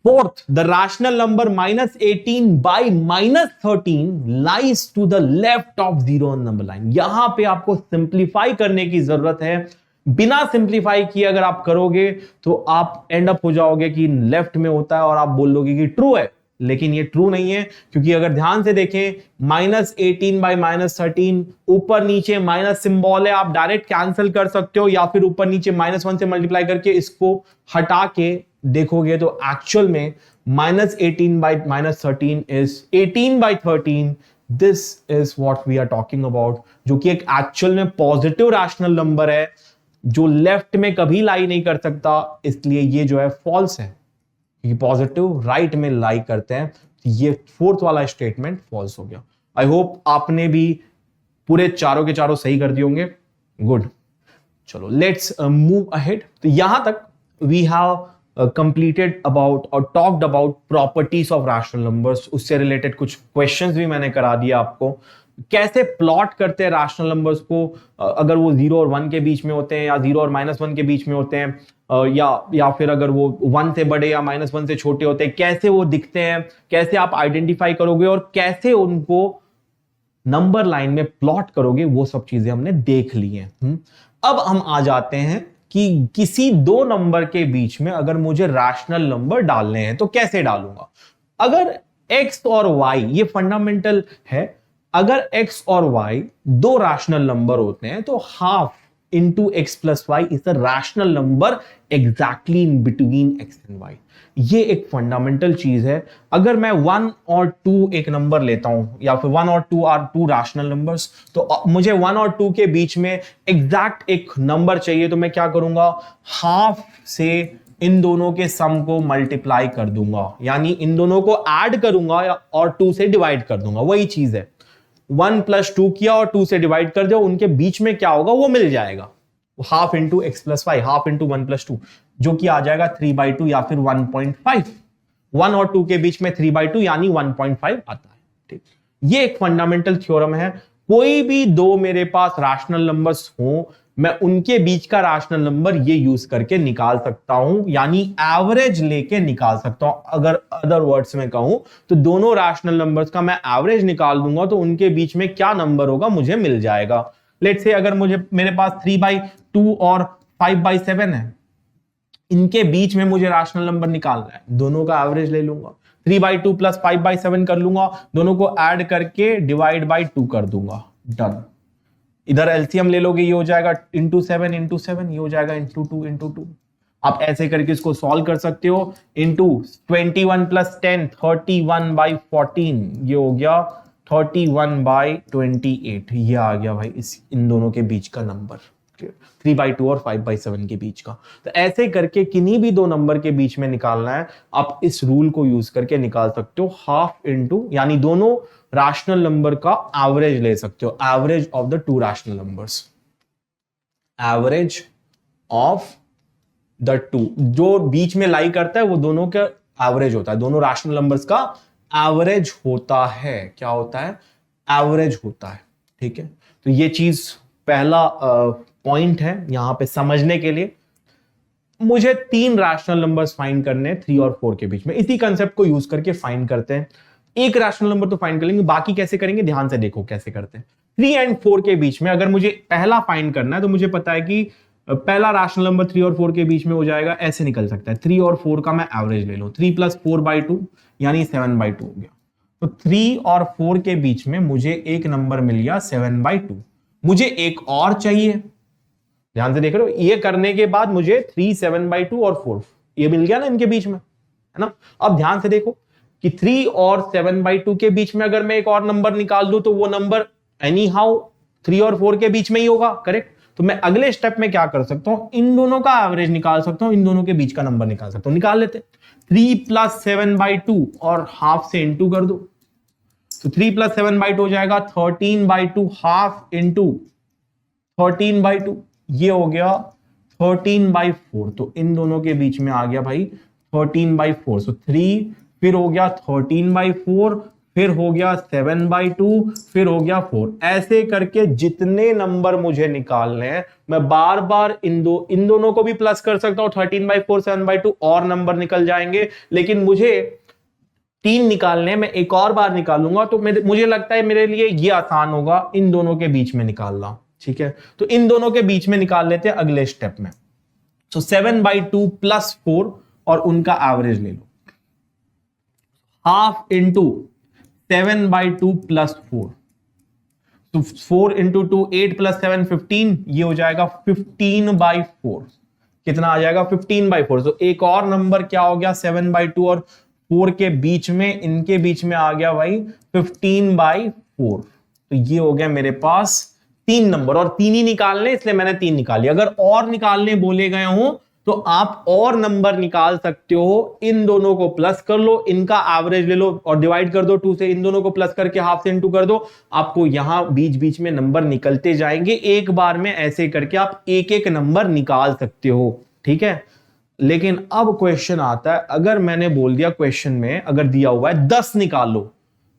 Fourth, the rational number -18/-13 lies to the left of 0 on number line. यहां पे आपको सिंप्लीफाई करने की जरूरत है। बिना सिंप्लीफाई किए अगर आप करोगे तो आप एंड अप हो जाओगे कि लेफ्ट में होता है और आप बोल लोगे कि ट्रू है, लेकिन ये ट्रू नहीं है, क्योंकि अगर ध्यान से देखें -18/-13 ऊपर नीचे माइनस सिंबल है, आप डायरेक्ट कैंसिल कर सकते हो, या फिर ऊपर नीचे -1 से मल्टीप्लाई करके इसको हटा के देखोगे तो एक्चुअल में -18/-13 is 18/13। This is what we are talking about, जो कि एक एक्चुअल में पॉजिटिव रैशनल नंबर है जो लेफ्ट में कभी लाई नहीं कर सकता, इसलिए ये जो है फॉल्स है, क्योंकि पॉजिटिव राइट में लाई करते हैं। ये फोर्थ वाला स्टेटमेंट फॉल्स हो गया। आई होप आपने भी पूरे चारों के चारों सही कर दिए होंगे। गुड, चलो लेट्स मूव अहेड। तो यहां तक वी हैव कंप्लीटेड अबाउट और talked about properties of rational numbers. उससे रिलेटेड कुछ क्वेश्चंस भी मैंने करा दिया आपको, कैसे प्लॉट करते हैं रैशनल नंबर्स को, अगर वो 0 और 1 के बीच में होते हैं, या 0 और -1 के बीच में होते हैं, या फिर अगर वो 1 से बड़े या -1 से छोटे होते हैं, कैसे वो दिखते हैं, कैसे आप आइडेंटिफाई करोगे और कैसे उनको नंबर लाइन में प्लॉट करोगे, वो सब चीजें हमने देख ली हैं। अब हम आ जाते हैं कि किसी दो नंबर के बीच में अगर मुझे रैशनल नंबर डालने हैं तो कैसे डालूंगा। अगर x और y, ये फंडामेंटल है, अगर x और y दो रैशनल नंबर होते हैं तो half into X plus Y is the rational number exactly in between x and y। ये एक फंडामेंटल चीज है। अगर मैं 1 और 2 एक नंबर लेता हूं, या फिर 1 और 2 आर टू रैशनल नंबर्स, तो मुझे 1 और 2 के बीच में एग्जैक्ट एक नंबर चाहिए, तो मैं क्या करूंगा, हाफ से इन दोनों के सम को मल्टीप्लाई कर दूंगा, यानी इन दोनों को ऐड करूंगा और 2 से डिवाइड कर दूंगा। वही चीज है, 1 + 2 किया और 2 से डिवाइड कर दो, उनके बीच में क्या होगा वो मिल जाएगा, half into X plus Y, half into 1 + 2, जो कि आ जाएगा 3/2 या फिर 1.5। 1 और 2 के बीच में 3/2 यानी 1.5 आता है। ठीक, ये एक फंडामेंटल थ्योरम है। कोई भी दो मेरे पास रैशनल नंबर्स हो, मैं उनके बीच का रैशनल नंबर ये यूज करके निकाल सकता हूं, यानी एवरेज लेके निकाल सकता हूं। अगर अदर वर्ड्स में कहूं तो दोनों रैशनल नंबर्स का मैं एवरेज निकाल दूंगा, तो उनके बीच में क्या नंबर होगा मुझे मिल जाएगा। लेट्स से अगर मेरे पास 3/2 और 5/7 है, इनके बीच में मुझे रैशनल नंबर निकालना है, दोनों का एवरेज ले लूंगा, 3/2 + 5/7 कर लूंगा, दोनों को ऐड करके डिवाइड बाई 2 कर दूंगा, डन। इधर एलसीएम ले लोगे, ये हो जाएगा इंटू 7 इंटू 7, ये हो जाएगा इंटू 2 इंटू 2। आप ऐसे करके इसको सॉल्व कर सकते हो। इंटू 21 + 10 31/14, ये हो गया 31/28 ये आ गया भाई इन दोनों के बीच का नंबर, 3/2 और 5/7 के बीच का। तो ऐसे करके किन्हीं भी दो नंबर के बीच में निकालना है, आप इस रूल को यूज करके निकाल सकते हो। हाफ इंटू, यानी दोनों रैशनल नंबर का एवरेज ले सकते हो, average of the two rational numbers, average of the two, जो बीच में लाई करता है वो दोनों का एवरेज होता है, दोनों रैशनल नंबर्स का एवरेज होता है। क्या होता है? एवरेज होता है। ठीक है, तो ये चीज पहला पॉइंट है यहां पे समझने के लिए। मुझे तीन रैशनल नंबर्स फाइंड करने हैं 3 और 4 के बीच में, इसी कंसेप्ट को यूज करके फाइंड करते हैं। एक रैशनल नंबर तो फाइंड कर लेंगे, बाकी कैसे करेंगे ध्यान से देखो कैसे करते हैं। 3 और 4 के बीच में अगर मुझे पहला फाइंड करना है तो मुझे पता है कि पहला रैशनल नंबर 3 और 4 के बीच में हो जाएगा, ऐसे निकल सकता है। 3 और 4 का मैं एवरेज ले लूं, 3 + 4/2 यानी 7/2 हो गया। तो 3 और 4 के बीच में मुझे एक नंबर मिल गया 7/2। मुझे एक और चाहिए, ध्यान से देख रहे हो, ये करने के बाद मुझे 3, 7/2 और 4 ये मिल गया ना इनके बीच में, है ना। अब ध्यान से देखो कि 3 और 7/2 के बीच में अगर मैं एक और नंबर निकाल दूं तो वो नंबर एनी हाउ 3 और 4 के बीच में ही होगा, करेक्ट। तो मैं अगले स्टेप में क्या कर सकता हूं, इन दोनों का एवरेज निकाल सकता हूं, इन दोनों के बीच का नंबर निकाल सकता हूं। निकाल लेते, 3 + 7/2 और हाफ से इंटू कर दो, तो 3 + 7/2 हो जाएगा 13/2, हाफ इंटू 13/2, ये हो गया 13/4। तो इन दोनों के बीच में आ गया भाई 13/4। सो 3 फिर हो गया 13/4, फिर हो गया 7/2, फिर हो गया 4। ऐसे करके जितने नंबर मुझे निकालने हैं मैं बार बार इन दोनों को भी प्लस कर सकता हूं, 13/4, 7/2 और नंबर निकल जाएंगे। लेकिन मुझे 3 निकालने, मैं एक और बार निकालूंगा तो मुझे लगता है मेरे लिए ये आसान होगा इन दोनों के बीच में निकालना। ठीक है, तो इन दोनों के बीच में निकाल लेते हैं अगले स्टेप में। तो 7/2 + 4 और उनका एवरेज ले लो, हाफ इंटू 7/2 + 4, तो 4 × 2 8 + 7 15, ये हो जाएगा 15/4। कितना आ जाएगा? 15/4। तो एक और नंबर क्या हो गया 7/2 और 4 के बीच में, इनके बीच में आ गया भाई 15/4। तो ये हो गया मेरे पास 3 नंबर, और 3 ही निकालने इसलिए मैंने 3 निकाली। अगर और निकालने बोले गए हो तो आप और नंबर निकाल सकते हो, इन दोनों को प्लस कर लो, इनका एवरेज ले लो और डिवाइड कर दो 2 से, इन दोनों को प्लस करके हाफ से इंटू कर दो, आपको यहां बीच बीच में नंबर निकलते जाएंगे। एक बार में ऐसे करके आप एक एक नंबर निकाल सकते हो। ठीक है, लेकिन अब क्वेश्चन आता है, अगर मैंने बोल दिया क्वेश्चन में अगर दिया हुआ है 10 निकाल लो,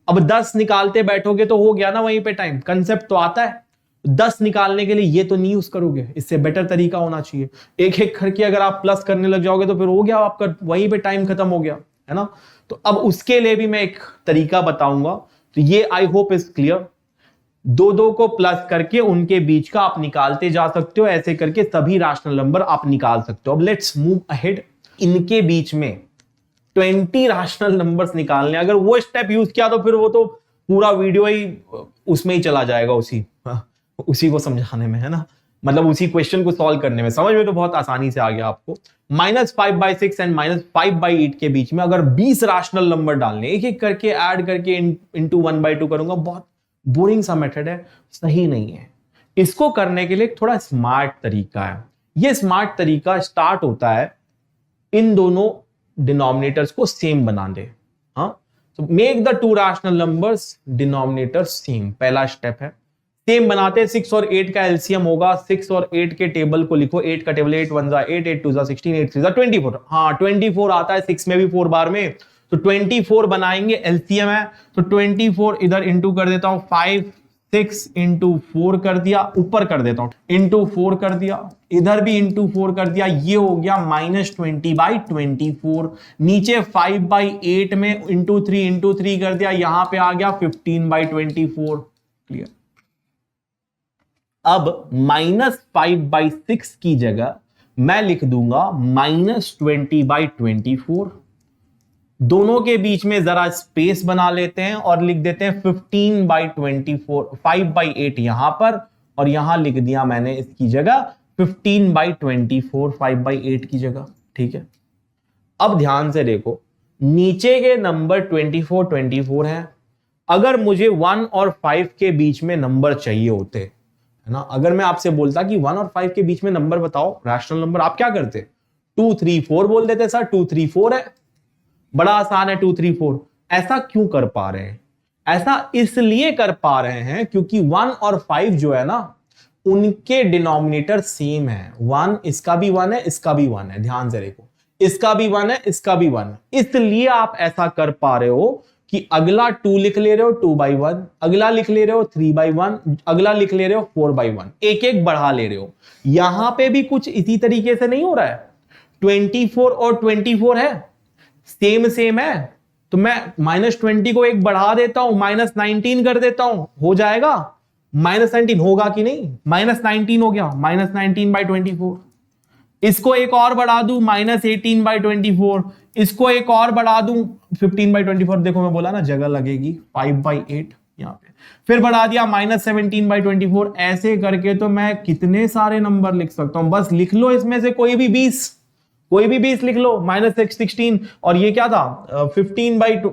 अब 10 निकालते बैठोगे तो हो गया ना वहीं पे टाइम। कंसेप्ट तो आता है, 10 निकालने के लिए ये तो नहीं यूज करोगे, इससे बेटर तरीका होना चाहिए। एक एक करके अगर आप प्लस करने लग जाओगे तो फिर हो गया आपका, वहीं पे टाइम खत्म हो गया, है ना। तो अब उसके लिए भी मैं एक तरीका बताऊंगा, तो ये आई होप इज क्लियर। 2 को प्लस करके उनके बीच का आप निकालते जा सकते हो, ऐसे करके सभी रैशनल नंबर आप निकाल सकते हो। अब लेट्स मूव अहेड, इनके बीच में 20 रैशनल नंबर्स निकालने। अगर वो स्टेप यूज किया तो फिर वो तो पूरा वीडियो ही उसमें ही चला जाएगा, उसी को समझाने में, है ना, मतलब उसी क्वेश्चन को सॉल्व करने में। समझ में तो बहुत आसानी से आ गया आपको। -5/6 एंड -5/8 के बीच में अगर 20 रैशनल नंबर डालने, एक एक करके ऐड करके इंटू 1/2 करूंगा, बहुत बोरिंग सा मेथड है, सही नहीं है। इसको करने के लिए एक थोड़ा स्मार्ट तरीका है। यह स्मार्ट तरीका स्टार्ट होता है इन दोनों डिनोमिनेटर्स को सेम बना दे। हाँ, तो make the 2 rational numbers denominator same, पहला स्टेप है। सेम बनाते हैं, 6 और 8 का एलसीएम होगा। 6 और 8 के टेबल को लिखो, 8 का टेबल 8 1 8, 8 2 16, 8 3 24। हाँ, 24 आता है 6 में भी 4 बार में, तो 24 बनाएंगे, एलसीएम है। तो 24 इधर इंटू कर देता हूं, 5 6 × 4 कर दिया, ऊपर कर देता हूं इंटू 4 कर दिया, इधर भी इंटू 4 कर दिया, ये हो गया -20/24। नीचे 5/8 में इंटू 3 कर दिया, यहां पे आ गया 15/24। क्लियर। अब -5/6 की जगह मैं लिख दूंगा -20/24। दोनों के बीच में जरा स्पेस बना लेते हैं और लिख देते हैं 15/24। 5/8 यहां पर, और यहां लिख दिया मैंने इसकी जगह 15/24, 5/8 की जगह। ठीक है, अब ध्यान से देखो, नीचे के नंबर 24 है, अगर मुझे 1 और 5 के बीच में नंबर चाहिए होते, है ना, अगर मैं आपसे बोलता कि 1 और 5 के बीच में नंबर बताओ रैशनल नंबर, आप क्या करते? 2 3 4 बोल देते सर, 2 3 4 है, बड़ा आसान है 2 3 4। ऐसा क्यों कर पा रहे हैं? ऐसा इसलिए कर पा रहे हैं क्योंकि 1 और 5 जो है ना, उनके डिनोमिनेटर सेम है। 1 इसका भी 1 है, इसका भी 1 है, ध्यान से देखो, इसका भी 1 है, इसका भी 1 है। इसलिए आप ऐसा कर पा रहे हो कि अगला 2 लिख ले रहे हो 2/1, अगला लिख ले रहे हो 3/1, अगला लिख ले रहे हो 4/1, एक एक बढ़ा ले रहे हो। यहां पे भी कुछ इसी तरीके से नहीं हो रहा है? 24 और 24 है, सेम सेम है, तो मैं -20 को एक बढ़ा देता हूं, -19 कर देता हूं, हो जाएगा। -19 होगा कि नहीं? -19 हो गया, -19/24। इसको एक और बढ़ा दूं, -18/24। इसको एक और बढ़ा दूं, 15/24। देखो मैं बोला ना जगह लगेगी, 5/8 यहां पे, फिर बढ़ा दिया -17/24। ऐसे करके तो मैं कितने सारे नंबर लिख सकता हूं? बस लिख लो इसमें से कोई भी 20, कोई भी 20 लिख लो। -16, और ये क्या था? 15/2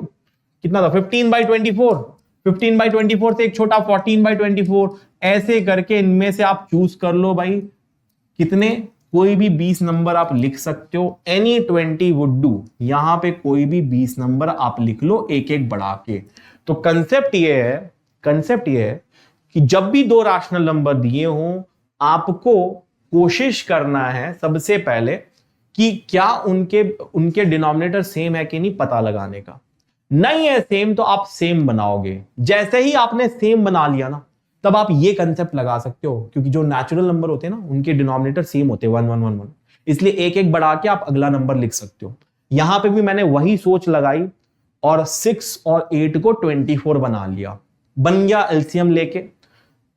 कितना था? 15/24। 15/24 से एक छोटा 14/24। ऐसे करके इनमें से आप चूज कर लो भाई, कितने, कोई भी 20 नंबर आप लिख सकते हो। Any 20 would do. यहां पे कोई भी 20 नंबर आप लिख लो एक एक बढ़ा के। तो कंसेप्ट ये है कि जब भी दो रैशनल नंबर दिए हों, आपको कोशिश करना है सबसे पहले कि क्या उनके डिनोमिनेटर सेम है कि नहीं, पता लगाने का। नहीं है सेम तो आप सेम बनाओगे। जैसे ही आपने सेम बना लिया ना, तब आप ये कंसेप्ट लगा सकते हो, क्योंकि जो नेचुरल नंबर होते हैं ना, उनके डिनोमिनेटर सेम होते हैं, 1 1 1 1, इसलिए एक एक बढ़ा के आप अगला नंबर लिख सकते हो। यहां पे भी मैंने वही सोच लगाई और 6 और 8 को 24 बना लिया, बन गया एलसीएम लेके।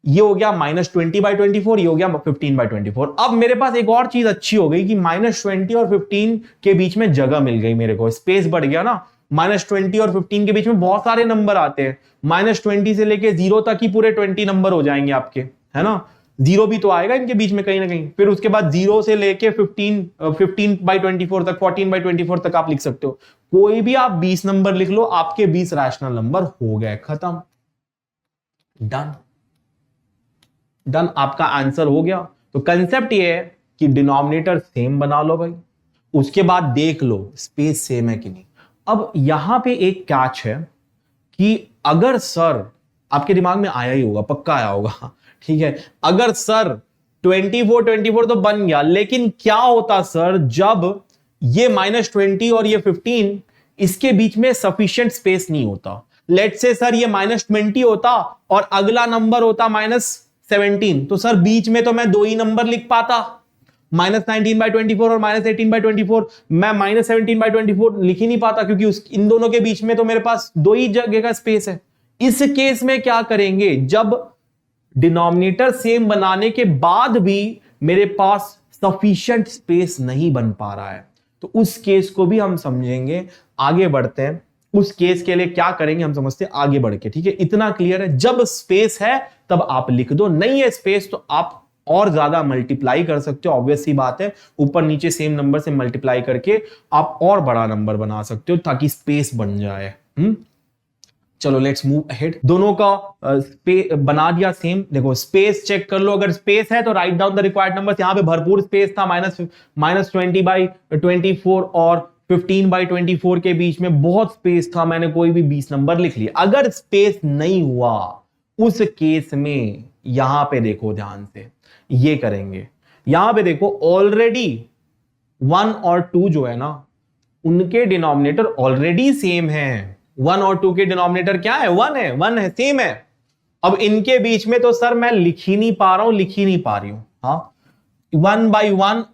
ये हो गया -20/24, ये हो गया 15/24। अब मेरे पास एक और चीज अच्छी हो गई कि -20 और 15 के बीच में जगह मिल गई, मेरे को स्पेस बढ़ गया ना। -20 और 15 के बीच में बहुत सारे नंबर आते हैं, -20 से लेके 0 तक ही पूरे 20 नंबर हो जाएंगे आपके, है ना। 0 भी तो आएगा इनके बीच में कहीं ना कहीं, फिर उसके बाद 0 से लेके 15/24 तक, 14/24 तक आप लिख सकते हो। कोई भी आप 20 नंबर लिख लो, आपके 20 रैशनल नंबर हो गए, खत्म, डन, आपका आंसर हो गया। तो कंसेप्ट ये है कि डिनोमिनेटर सेम बना लो भाई, उसके बाद देख लो स्पेस सेम है कि नहीं। अब यहां पे एक कैच है कि अगर सर, आपके दिमाग में आया ही होगा, पक्का आया होगा, ठीक है, अगर सर 24 तो बन गया, लेकिन क्या होता सर जब ये -20 और ये 15, इसके बीच में सफिशिएंट स्पेस नहीं होता। लेट्स से सर ये -20 होता और अगला नंबर होता -17, तो सर बीच में तो मैं दो ही नंबर लिख पाता, -19/24 और -18/24। मैं -17/24 लिख ही नहीं पाता, क्योंकि इन दोनों के बीच में तो मेरे पास दो ही जगह का स्पेस है। इस केस में क्या करेंगे, जब डिनोमिनेटर सेम बनाने के बाद भी मेरे पास सफिशिएंट स्पेस नहीं बन पा रहा है, तो उस केस को भी हम समझेंगे। आगे बढ़ते हैं, उस केस के लिए क्या करेंगे हम समझते हैं आगे बढ़ के, ठीक है। इतना क्लियर है, जब स्पेस है तब आप लिख दो, नहीं है स्पेस तो आप और ज्यादा मल्टीप्लाई कर सकते हो, ऑब्वियस सी बात है, ऊपर नीचे सेम नंबर से मल्टीप्लाई करके आप और बड़ा नंबर बना सकते हो ताकि स्पेस बन जाए। चलो लेट्स मूव अहेड। दोनों का बना दिया सेम। देखो स्पेस चेक कर लो, अगर स्पेस है तो write down the required numbers. यहां पे भरपूर स्पेस था, -20/24 और 15/24 के बीच में बहुत स्पेस था, मैंने कोई भी 20 नंबर लिख लिया। अगर स्पेस नहीं हुआ उस केस में, यहां पे देखो ध्यान से, ये करेंगे। यहां पे देखो ऑलरेडी 1 और 2 जो है ना, उनके डिनोमिनेटर ऑलरेडी सेम है। 1 और 2 के डिनोमिनेटर क्या है? 1 है, सेम है। अब इनके बीच में तो सर मैं लिख ही नहीं पा रहा हूं, लिख ही नहीं पा रही हूं। हाँ, 1/1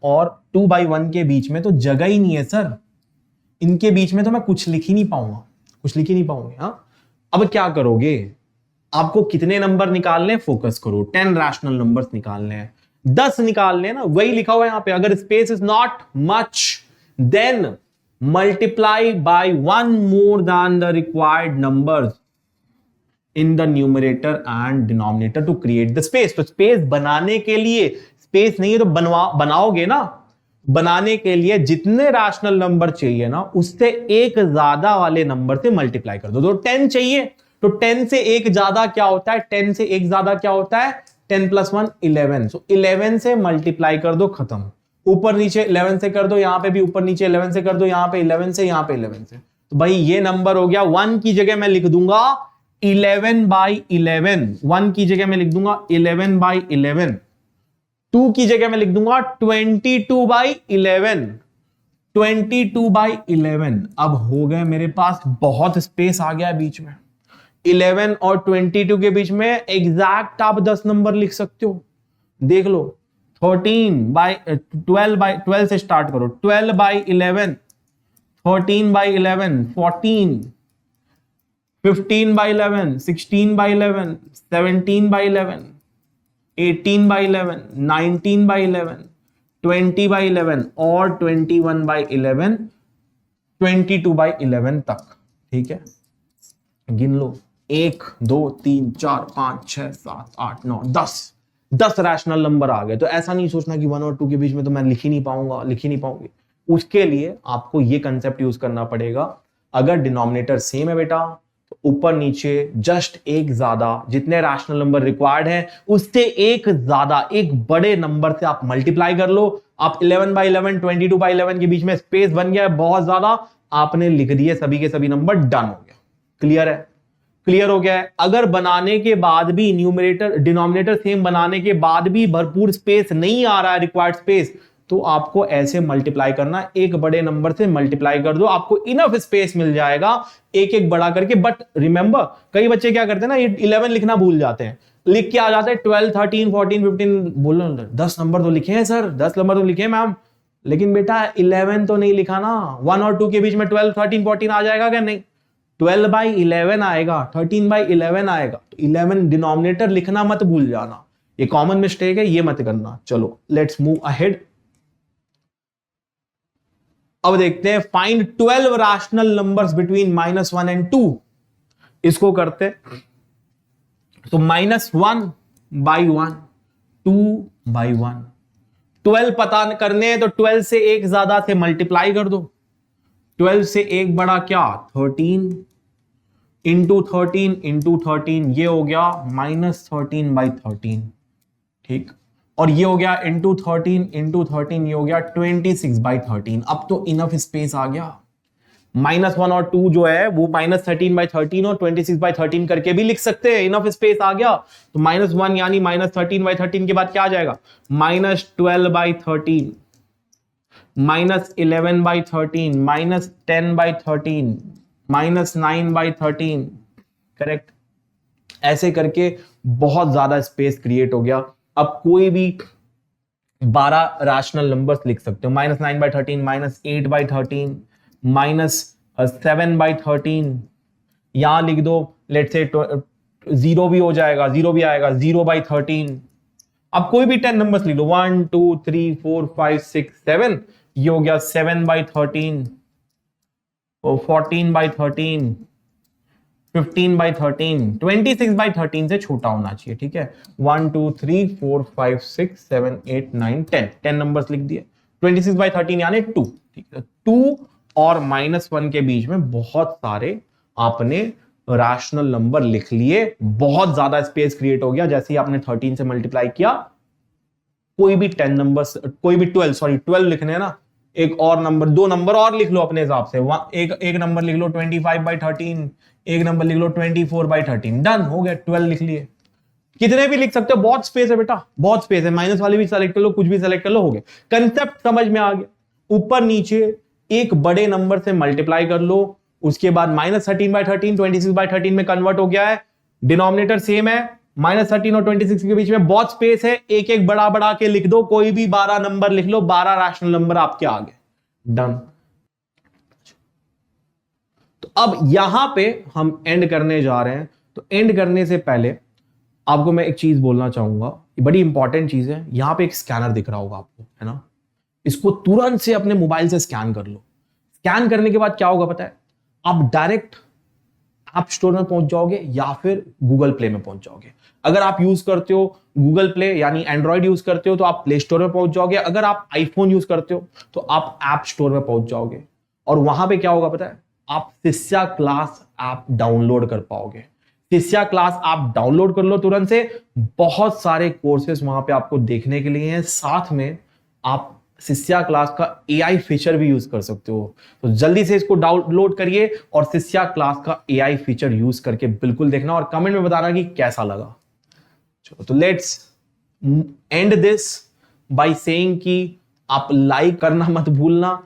और 2/1 के बीच में तो जगह ही नहीं है सर, इनके बीच में तो मैं कुछ लिख ही नहीं पाऊंगा, कुछ लिख ही नहीं पाऊंगे। हाँ, अब क्या करोगे, आपको कितने नंबर निकालने हैं, फोकस करो। 10 रैशनल नंबर्स निकालने हैं, 10 निकालने हैं ना, वही लिखा हुआ है यहां पे। अगर space is not much, then multiply by 1 more than the required numbers in the numerator and denominator to create the space. तो स्पेस बनाने के लिए, स्पेस नहीं है तो बनाओगे ना, बनाने के लिए जितने रैशनल नंबर चाहिए ना उससे एक ज्यादा वाले नंबर से मल्टीप्लाई कर दो। तो 10 चाहिए तो 10 से एक ज्यादा क्या होता है, 10 से एक ज्यादा क्या होता है, 10 + 1 11। सो 11 से मल्टीप्लाई कर दो, खत्म। ऊपर नीचे 11 से कर दो, यहां पे भी ऊपर नीचे 11 से कर दो, यहां पे 11 से, यहां पे 11 से। तो भाई ये नंबर हो गया। 1 की जगह मैं लिख दूंगा 11/11। 1 की जगह मैं लिख दूंगा 11/11। 2 की जगह मैं लिख दूंगा 22/11। 22/11। अब हो गए मेरे पास, बहुत स्पेस आ गया बीच में। 11 और 22 के बीच में एग्जैक्ट आप 10 नंबर लिख सकते हो। देख लो, 12 से स्टार्ट करो। 12/11, 13/11, 14, 15/11, 16/11, 17/11, 18/11, 19/11, 20/11 और 21/11, 22/11 तक। ठीक है, गिन लो, 1 2 3 4 5 6 7 8 9 10 रैशनल नंबर आ गए। तो ऐसा नहीं सोचना कि 1 और 2 के बीच में तो मैं लिख ही नहीं पाऊंगा, लिख ही नहीं पाऊंगी। उसके लिए आपको ये कंसेप्ट यूज करना पड़ेगा। अगर डिनोमिनेटर सेम है बेटा तो ऊपर नीचे जस्ट एक ज्यादा, जितने रैशनल नंबर रिक्वायर्ड है उससे एक ज्यादा, एक बड़े नंबर से आप मल्टीप्लाई कर लो। आप 11/11, 22/11 के बीच में स्पेस बन गया है बहुत ज्यादा, आपने लिख दिए सभी के सभी नंबर, डन हो गया। क्लियर है? क्लियर हो गया है। अगर बनाने के बाद भी न्यूमरेटर डिनोमिनेटर सेम बनाने के बाद भी भरपूर स्पेस नहीं आ रहा है, रिक्वायर्ड स्पेस, तो आपको ऐसे मल्टीप्लाई करना, एक बड़े नंबर से मल्टीप्लाई कर दो, आपको इनफ स्पेस मिल जाएगा एक एक बड़ा करके। बट रिमेंबर, कई बच्चे क्या करते हैं ना, ये 11 लिखना भूल जाते हैं, लिख के आ जाते हैं 12, 13, 14, 15। बोलो 10 नंबर तो लिखे हैं सर, 10 नंबर तो लिखे हैं मैम, लेकिन बेटा 11 तो नहीं लिखा ना। 1 और 2 के बीच में 12, 13, 14 आ जाएगा क्या? नहीं, 12/11 आएगा, 13/11 आएगा। 11 डिनोमिनेटर लिखना मत भूल जाना, ये कॉमन मिस्टेक है, ये मत करना। चलो लेट्स मूव अहेड। अब देखते हैं find 12 rational numbers between -1 and 2। इसको करते तो -1/1, 2/1। 12 पता करने हैं तो 12 से एक ज्यादा से मल्टीप्लाई कर दो। 12 से एक बड़ा क्या, 13 इंटू 13 इंटू 13, ये हो गया -13/13। ठीक, और ये हो गया इंटू 13 इंटू 13, ये हो गया 26/13। अब तो इनफ स्पेस आ गया। -1 और 2 जो है वो -13/13 और 26/13 करके भी लिख सकते हैं, इनफ स्पेस आ गया। तो -1 यानी -13/13 के बाद क्या आ जाएगा, -12/13, -11/13, -10/13, -9/13। करेक्ट। ऐसे करके बहुत ज्यादा स्पेस क्रिएट हो गया। अब कोई भी 12 रैशनल नंबर्स लिख सकते हो, -9/13, -8/13, -7/13, यहां लिख दो। लेट्स से 0 भी हो जाएगा, 0 भी आएगा, 0/13। अब कोई भी 10 नंबर्स लिख लो, 1 2 3 4 5 6 7, ये हो गया 7/13, 14/13, 15/13, 26/13 से छोटा होना चाहिए। ठीक है, 1 2 3 4 5 6 7 8 9 10 नंबर्स लिख दिए। 26/13 यानी 2। ठीक है, 2 और -1 के बीच में बहुत सारे आपने रैशनल नंबर लिख लिए, बहुत ज्यादा स्पेस क्रिएट हो गया। जैसे ही आपने 13 से मल्टीप्लाई किया, कोई भी 10 नंबर्स, कोई भी 12 लिखने हैं ना, एक और नंबर, 2 नंबर और लिख लो अपने हिसाब से। एक नंबर लिख लो 25/13, एक नंबर लिख लो 24/13, डन हो गया, 12 लिख लिए। कितने भी लिख सकते हो, बहुत स्पेस है बेटा, बहुत स्पेस है। माइनस वाले भी सेलेक्ट कर लो, कुछ भी सेलेक्ट कर लो, हो गया। कंसेप्ट समझ में आ गया। ऊपर नीचे एक बड़े नंबर से मल्टीप्लाई कर लो, उसके बाद -13/13 26/13 में कन्वर्ट हो गया है। डिनोमिनेटर सेम है, -13 और 26 के बीच में बहुत स्पेस है, एक एक बड़ा बड़ा के लिख दो, कोई भी 12 नंबर लिख लो, 12 रैशनल नंबर आपके आ गए, डन। तो अब यहां पे हम एंड करने जा रहे हैं। तो एंड करने से पहले आपको मैं एक चीज बोलना चाहूंगा, ये बड़ी इंपॉर्टेंट चीज है। यहां पे एक स्कैनर दिख रहा होगा आपको, है ना, इसको तुरंत से अपने मोबाइल से स्कैन कर लो। स्कैन करने के बाद क्या होगा पता है, आप डायरेक्ट ऐप स्टोर में पहुंच जाओगे या फिर गूगल प्ले में पहुंच जाओगे। अगर आप यूज करते हो गूगल प्ले यानी एंड्रॉइड यूज करते हो तो आप प्ले स्टोर में पहुंच जाओगे। अगर आप आईफोन यूज करते हो तो आप ऐप स्टोर में पहुंच जाओगे और वहां पे क्या होगा पता है, आप शिष्या क्लास ऐप डाउनलोड कर पाओगे। शिष्या क्लास आप डाउनलोड कर लो तुरंत से, बहुत सारे कोर्सेस वहां पे आपको देखने के लिए हैं। साथ में आप शिष्या क्लास का एआई फीचर भी यूज कर सकते हो। तो जल्दी से इसको डाउनलोड करिए और शिष्या क्लास का एआई फीचर यूज करके बिल्कुल देखना और कमेंट में बताना कि कैसा लगा। चलो तो let's end this by saying कि आप लाइक करना मत भूलना,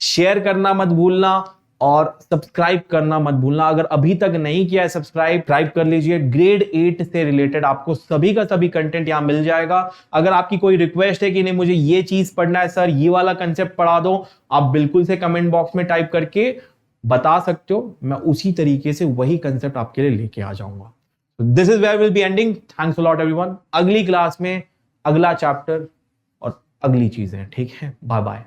शेयर करना मत भूलना और सब्सक्राइब करना मत भूलना। अगर अभी तक नहीं किया है सब्सक्राइब कर लीजिए। ग्रेड 8 से रिलेटेड आपको सभी का सभी कंटेंट यहां मिल जाएगा। अगर आपकी कोई रिक्वेस्ट है कि नहीं मुझे ये चीज पढ़ना है सर, ये वाला कंसेप्ट पढ़ा दो, आप बिल्कुल से कमेंट बॉक्स में टाइप करके बता सकते हो। मैं उसी तरीके से वही कंसेप्ट आपके लिए लेके आ जाऊंगा। This is where will be ending. Thanks a lot everyone. अगली क्लास में अगला चैप्टर और अगली चीजें, ठीक है। Bye bye.